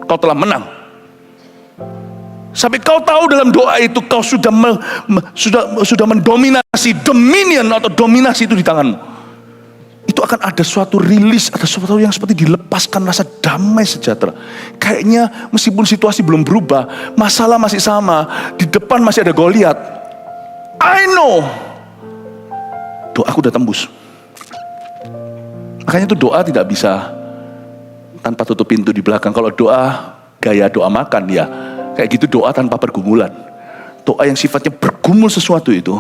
Kau telah menang. Sampai kau tahu dalam doa itu kau sudah mendominasi, dominion atau dominasi itu di tanganmu. Itu akan ada suatu rilis, ada sesuatu yang seperti dilepaskan rasa damai sejahtera. Kayaknya meskipun situasi belum berubah, masalah masih sama, di depan masih ada Goliat. I know doaku udah tembus. Makanya itu doa tidak bisa tanpa tutup pintu di belakang. Kalau doa gaya doa makan ya, kayak gitu doa tanpa pergumulan. Doa yang sifatnya bergumul sesuatu itu,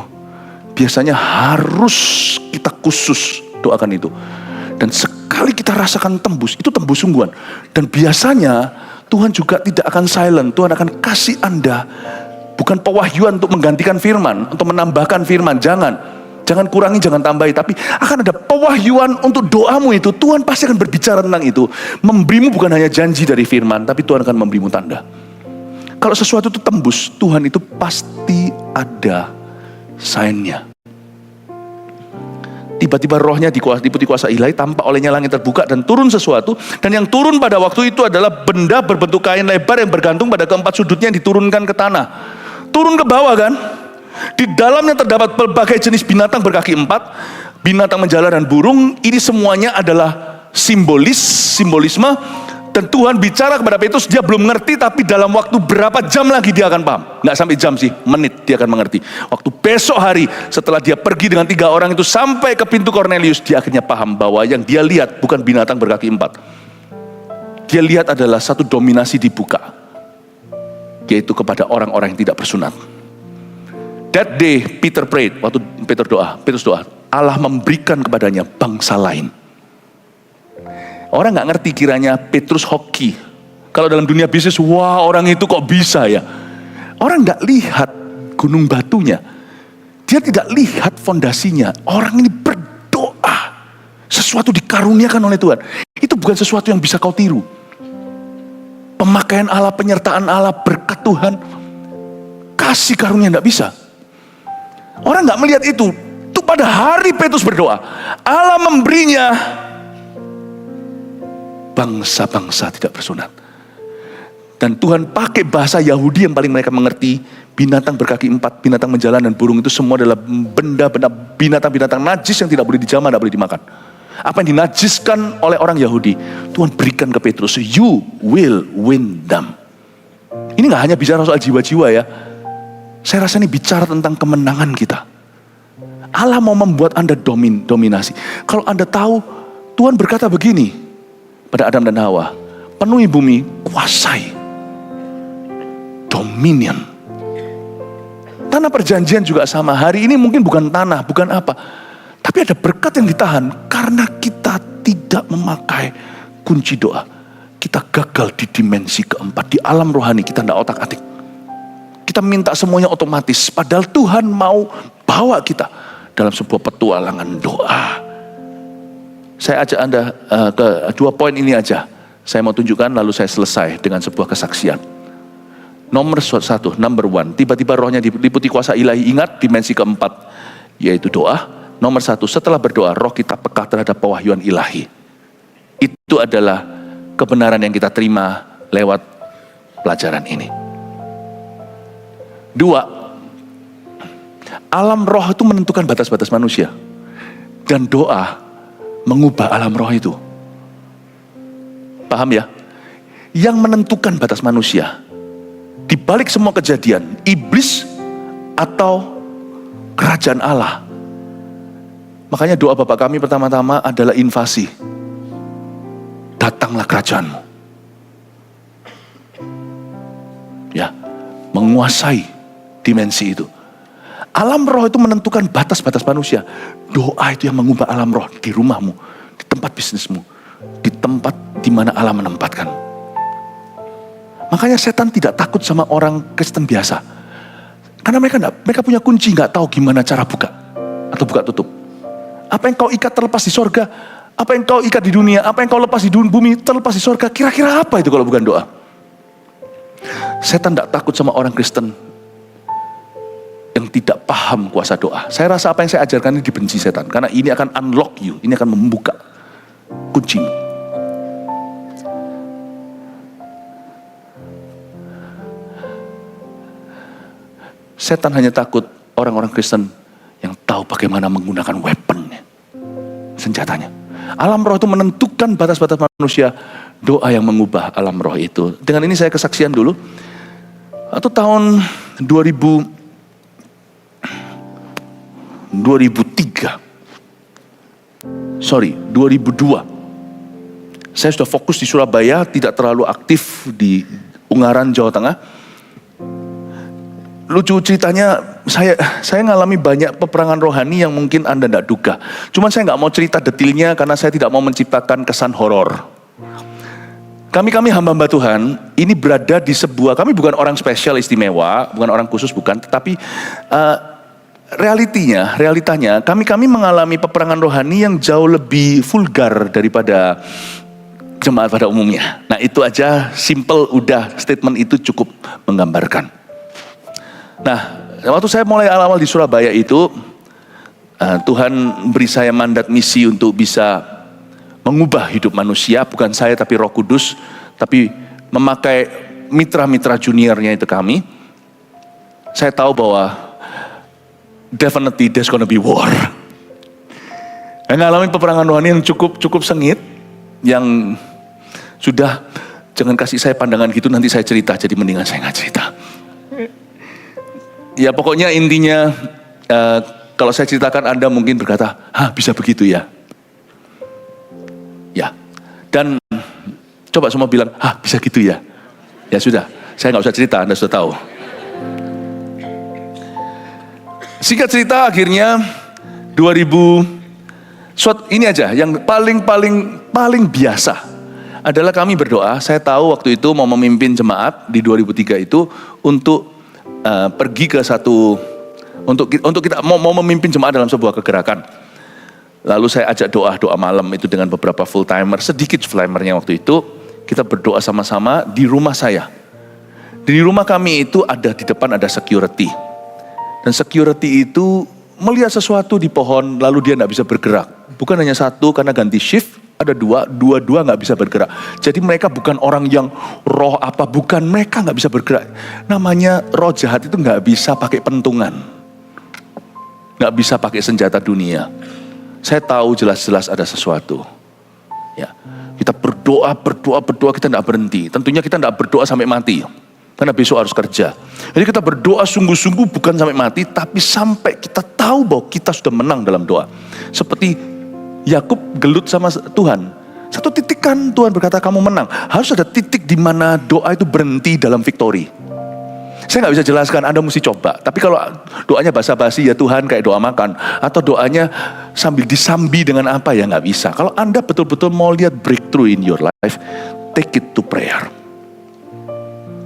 biasanya harus kita khusus doakan itu. Dan sekali kita rasakan tembus, itu tembus sungguhan. Dan biasanya Tuhan juga tidak akan silent. Tuhan akan kasih Anda bukan pewahyuan untuk menggantikan firman, untuk menambahkan firman. Jangan kurangi, jangan tambahi. Tapi akan ada pewahyuan untuk doamu itu. Tuhan pasti akan berbicara tentang itu. Memberimu bukan hanya janji dari firman, tapi Tuhan akan memberimu tanda. Kalau sesuatu itu tembus, Tuhan itu pasti ada sign-nya. Tiba-tiba rohnya diputi kuasa ilahi, tampak olehnya langit terbuka dan turun sesuatu. Dan yang turun pada waktu itu adalah benda berbentuk kain lebar yang bergantung pada keempat sudutnya yang diturunkan ke tanah. Turun ke bawah kan? Di dalamnya terdapat berbagai jenis binatang berkaki 4, binatang menjala dan burung. Ini semuanya adalah simbolisme. Dan Tuhan bicara kepada Petrus, dia belum mengerti, tapi dalam waktu berapa jam lagi dia akan paham. Nggak sampai jam sih, menit dia akan mengerti. Waktu besok hari, setelah dia pergi dengan 3 orang itu sampai ke pintu Kornelius, dia akhirnya paham bahwa yang dia lihat bukan binatang berkaki 4. Dia lihat adalah satu dominasi dibuka, yaitu kepada orang-orang yang tidak bersunat. That day, Peter prayed, waktu Petrus doa, Allah memberikan kepadanya bangsa lain. Orang nggak ngerti kiranya Petrus hoki. Kalau dalam dunia bisnis, wah orang itu kok bisa ya. Orang nggak lihat gunung batunya. Dia tidak lihat fondasinya. Orang ini berdoa. Sesuatu dikaruniakan oleh Tuhan. Itu bukan sesuatu yang bisa kau tiru. Pemakaian Allah, penyertaan Allah, berkat Tuhan. Kasih karunia nggak bisa. Orang nggak melihat itu. Itu pada hari Petrus berdoa. Allah memberinya bangsa-bangsa tidak bersunat. Dan Tuhan pakai bahasa Yahudi yang paling mereka mengerti. Binatang berkaki 4, binatang menjalan dan burung itu semua adalah benda-benda binatang-binatang najis yang tidak boleh dijamah, tidak boleh dimakan. Apa yang dinajiskan oleh orang Yahudi, Tuhan berikan ke Petrus. You will win them. Ini gak hanya bicara soal jiwa-jiwa ya. Saya rasa ini bicara tentang kemenangan kita. Allah mau membuat Anda dominasi. Kalau Anda tahu, Tuhan berkata begini pada Adam dan Hawa, penuhi bumi, kuasai, dominion. Tanah perjanjian juga sama. Hari ini mungkin bukan tanah, bukan apa, tapi ada berkat yang ditahan karena kita tidak memakai kunci doa. Kita gagal di dimensi keempat, di alam rohani kita tidak otak-atik. Kita minta semuanya otomatis, padahal Tuhan mau bawa kita dalam sebuah petualangan doa. Saya ajak Anda ke 2 poin ini aja. Saya mau tunjukkan lalu saya selesai dengan sebuah kesaksian. Number 1, tiba-tiba rohnya diliputi kuasa ilahi. Ingat dimensi keempat, yaitu doa. Nomor 1, setelah berdoa roh kita peka terhadap pewahyuan ilahi. Itu adalah kebenaran yang kita terima lewat pelajaran ini. 2, alam roh itu menentukan batas-batas manusia. Dan doa mengubah alam roh itu. Paham ya? Yang menentukan batas manusia, di balik semua kejadian, iblis atau kerajaan Allah. Makanya doa Bapa kami pertama-tama adalah invasi. Datanglah kerajaanmu. Ya, menguasai dimensi itu. Alam roh itu menentukan batas-batas manusia. Doa itu yang mengubah alam roh di rumahmu, di tempat bisnismu, di tempat di mana Allah menempatkan. Makanya setan tidak takut sama orang Kristen biasa. Karena mereka punya kunci, nggak tahu gimana cara buka atau buka tutup. Apa yang kau ikat terlepas di sorga, apa yang kau ikat di dunia, apa yang kau lepas di bumi terlepas di sorga. Kira-kira apa itu kalau bukan doa? Setan tidak takut sama orang Kristen yang tidak paham kuasa doa. Saya rasa apa yang saya ajarkan ini dibenci setan. Karena ini akan unlock you. Ini akan membuka kuncimu. Setan hanya takut orang-orang Kristen yang tahu bagaimana menggunakan weaponnya, senjatanya. Alam roh itu menentukan batas-batas manusia. Doa yang mengubah alam roh itu. Dengan ini saya kesaksian dulu. Atau tahun 2003. Saya sudah fokus di Surabaya, tidak terlalu aktif di Ungaran, Jawa Tengah. Lucu ceritanya, saya ngalami banyak peperangan rohani yang mungkin Anda tidak duga. Cuman saya nggak mau cerita detailnya karena saya tidak mau menciptakan kesan horor. Kami hamba-hamba Tuhan, ini berada di sebuah, kami bukan orang spesial istimewa, bukan orang khusus, bukan. Tetapi realitanya, kami mengalami peperangan rohani yang jauh lebih vulgar daripada jemaat pada umumnya. Nah itu aja, simple, udah statement itu cukup menggambarkan. Nah, waktu saya mulai awal di Surabaya itu, Tuhan beri saya mandat misi untuk bisa mengubah hidup manusia, bukan saya tapi Roh Kudus, tapi memakai mitra-mitra juniornya itu kami. Saya tahu bahwa definitely there's gonna be war. Ngalamin peperangan rohani yang cukup sengit, yang sudah jangan kasih saya pandangan gitu, nanti saya cerita, jadi mendingan saya nggak cerita. Ya pokoknya intinya kalau saya ceritakan Anda mungkin berkata, bisa begitu ya? Ya, dan coba semua bilang, bisa gitu ya? Ya sudah, saya nggak usah cerita, Anda sudah tahu. Singkat cerita akhirnya 2000, ini aja yang paling biasa adalah kami berdoa. Saya tahu waktu itu mau memimpin jemaat di 2003 itu untuk pergi ke satu, untuk kita mau memimpin jemaat dalam sebuah kegerakan. Lalu saya ajak doa malam itu dengan beberapa full timer, sedikit full timernya waktu itu. Kita berdoa sama-sama di rumah saya. Di rumah kami itu di depan ada security. Dan security itu melihat sesuatu di pohon, lalu dia nggak bisa bergerak. Bukan hanya satu, karena ganti shift, ada dua nggak bisa bergerak. Jadi mereka bukan orang yang roh apa, bukan, mereka nggak bisa bergerak. Namanya roh jahat itu nggak bisa pakai pentungan, nggak bisa pakai senjata dunia. Saya tahu jelas-jelas ada sesuatu. Ya, kita berdoa, kita nggak berhenti. Tentunya kita nggak berdoa sampai mati. Karena besok harus kerja. Jadi kita berdoa sungguh-sungguh bukan sampai mati, tapi sampai kita tahu bahwa kita sudah menang dalam doa. Seperti Yakub gelut sama Tuhan. Satu titik kan Tuhan berkata kamu menang. Harus ada titik di mana doa itu berhenti dalam victory. Saya nggak bisa jelaskan, Anda mesti coba. Tapi kalau doanya basa-basi, ya Tuhan kayak doa makan. Atau doanya sambil disambi dengan apa, ya nggak bisa. Kalau Anda betul-betul mau lihat breakthrough in your life, take it to prayer.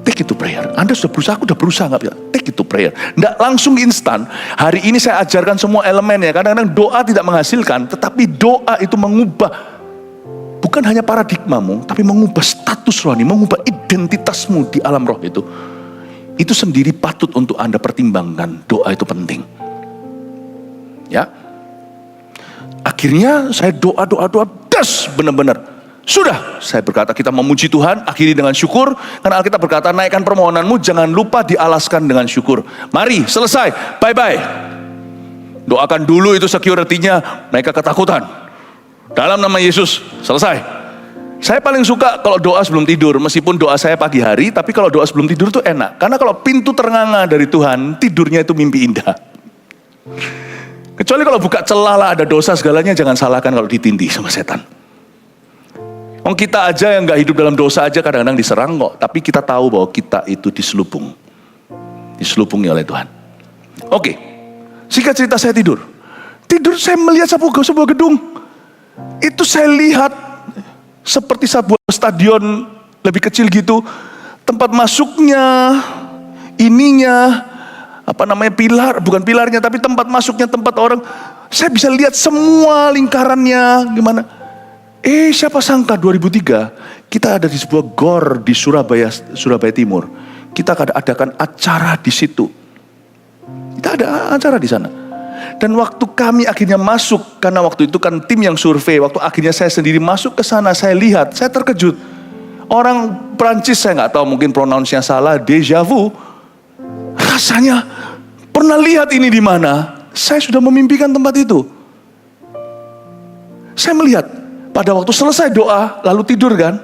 Take it to prayer. Anda sudah berusaha, aku sudah berusaha, nggak bisa. Take it to prayer. Nggak langsung instan. Hari ini saya ajarkan semua elemennya. Kadang-kadang doa tidak menghasilkan, tetapi doa itu mengubah bukan hanya paradigmamu, tapi mengubah status rohani, mengubah identitasmu di alam roh itu. Itu sendiri patut untuk Anda pertimbangkan. Doa itu penting. Ya. Akhirnya saya doa, benar-benar. Sudah, saya berkata kita memuji Tuhan, akhiri dengan syukur. Karena Alkitab berkata, naikkan permohonanmu, jangan lupa dialaskan dengan syukur. Mari, selesai, bye-bye. Doakan dulu itu security-nya, mereka ketakutan. Dalam nama Yesus, selesai. Saya paling suka kalau doa sebelum tidur, meskipun doa saya pagi hari, tapi kalau doa sebelum tidur itu enak. Karena kalau pintu ternganga dari Tuhan, tidurnya itu mimpi indah. Kecuali kalau buka celah lah, ada dosa segalanya, jangan salahkan kalau ditindih sama setan. Kita aja yang gak hidup dalam dosa aja kadang-kadang diserang kok. Tapi kita tahu bahwa kita itu diselubungi oleh Tuhan. Oke, singkat cerita saya tidur. Saya melihat sebuah gedung. Itu saya lihat seperti sebuah stadion lebih kecil gitu. Tempat masuknya, pilar, bukan pilarnya, tapi tempat masuknya, tempat orang. Saya bisa lihat semua lingkarannya gimana. Siapa sangka 2003 kita ada di sebuah gor di Surabaya Timur. Kita adakan acara di situ. Kita ada acara di sana. Dan waktu kami akhirnya masuk, karena waktu itu kan tim yang survei, waktu akhirnya saya sendiri masuk ke sana, saya lihat, saya terkejut. Orang Prancis, saya nggak tahu, mungkin pronounce-nya salah, déjà vu. Rasanya pernah lihat ini di mana? Saya sudah memimpikan tempat itu. Saya melihat pada waktu selesai doa, lalu tidur kan,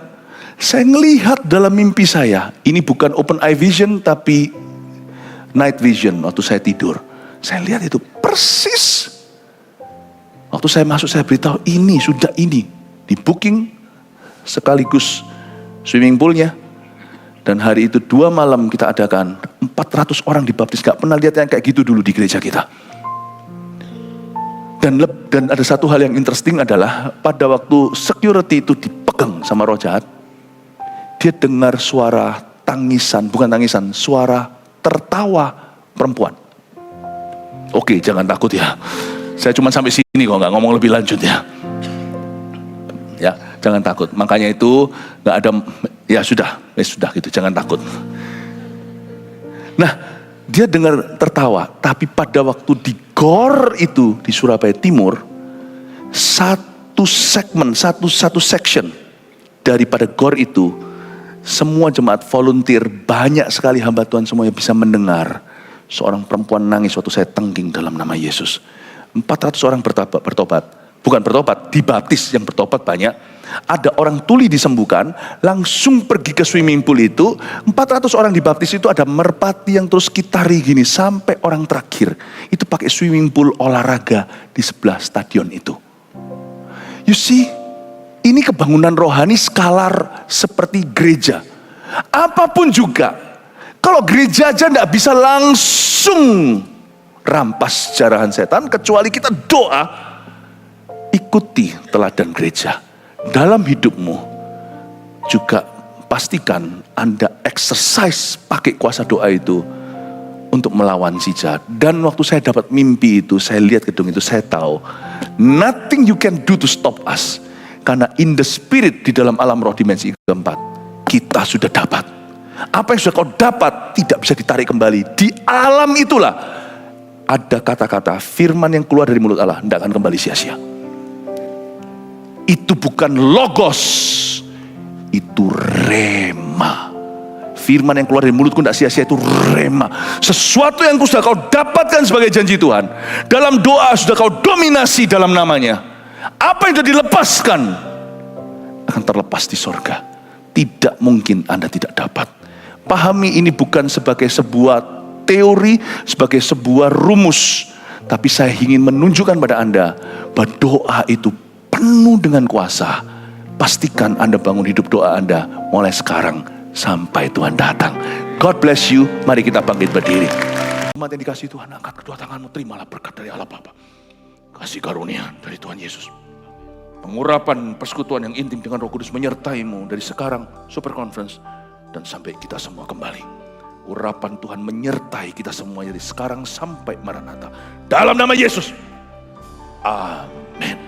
saya ngelihat dalam mimpi saya, ini bukan open eye vision, tapi night vision waktu saya tidur. Saya lihat itu persis. Waktu saya masuk, saya beritahu, ini, di booking, sekaligus swimming poolnya. Dan hari itu 2 malam kita adakan, 400 orang dibaptis. Gak pernah lihat yang kayak gitu dulu di gereja kita. Dan ada satu hal yang interesting adalah pada waktu security itu dipegang sama roh jahat, dia dengar suara tangisan, bukan tangisan, suara tertawa perempuan. Oke, jangan takut ya. Saya cuma sampai sini kok, nggak ngomong lebih lanjut ya. Ya, jangan takut. Makanya itu nggak ada, ya sudah gitu, jangan takut. Nah, dia dengar tertawa, tapi pada waktu di GOR itu di Surabaya Timur, satu section daripada GOR itu, semua jemaat volunteer, banyak sekali hamba Tuhan semuanya bisa mendengar seorang perempuan nangis waktu saya tengging dalam nama Yesus. 400 orang bertobat, bukan bertobat, dibaptis. Yang bertobat banyak. Ada orang tuli disembuhkan, langsung pergi ke swimming pool itu. 400 orang dibaptis itu ada merpati yang terus kitari gini sampai orang terakhir itu pakai swimming pool olahraga di sebelah stadion itu. You see, ini kebangunan rohani skalar seperti gereja. Apapun juga, kalau gereja aja tidak bisa langsung rampas jarahan setan, kecuali kita doa. Ikuti teladan gereja. Dalam hidupmu juga pastikan Anda exercise pakai kuasa doa itu untuk melawan si jahat. Dan waktu saya dapat mimpi itu, saya lihat gedung itu, saya tahu nothing you can do to stop us. Karena in the spirit, di dalam alam roh dimensi keempat, kita sudah dapat. Apa yang sudah kau dapat tidak bisa ditarik kembali. Di alam itulah ada kata-kata firman yang keluar dari mulut Allah, tidak akan kembali sia-sia. Itu bukan logos, itu rema. Firman yang keluar dari mulutku tidak sia-sia, itu rema. Sesuatu yang sudah kau dapatkan sebagai janji Tuhan, dalam doa sudah kau dominasi dalam namanya. Apa yang sudah dilepaskan akan terlepas di sorga. Tidak mungkin Anda tidak dapat. Pahami ini bukan sebagai sebuah teori, sebagai sebuah rumus, tapi saya ingin menunjukkan pada Anda bahwa doa itu penuh dengan kuasa. Pastikan Anda bangun hidup doa Anda mulai sekarang sampai Tuhan datang. God bless you. Mari kita bangkit berdiri. Umat yang dikasihi Tuhan, angkat kedua tanganmu, terimalah berkat dari Allah Bapa, kasih karunia dari Tuhan Yesus, pengurapan persekutuan yang intim dengan Roh Kudus menyertaimu dari sekarang Super Conference dan sampai kita semua kembali. Urapan Tuhan menyertai kita semua dari sekarang sampai Maranatha. Dalam nama Yesus. Amin.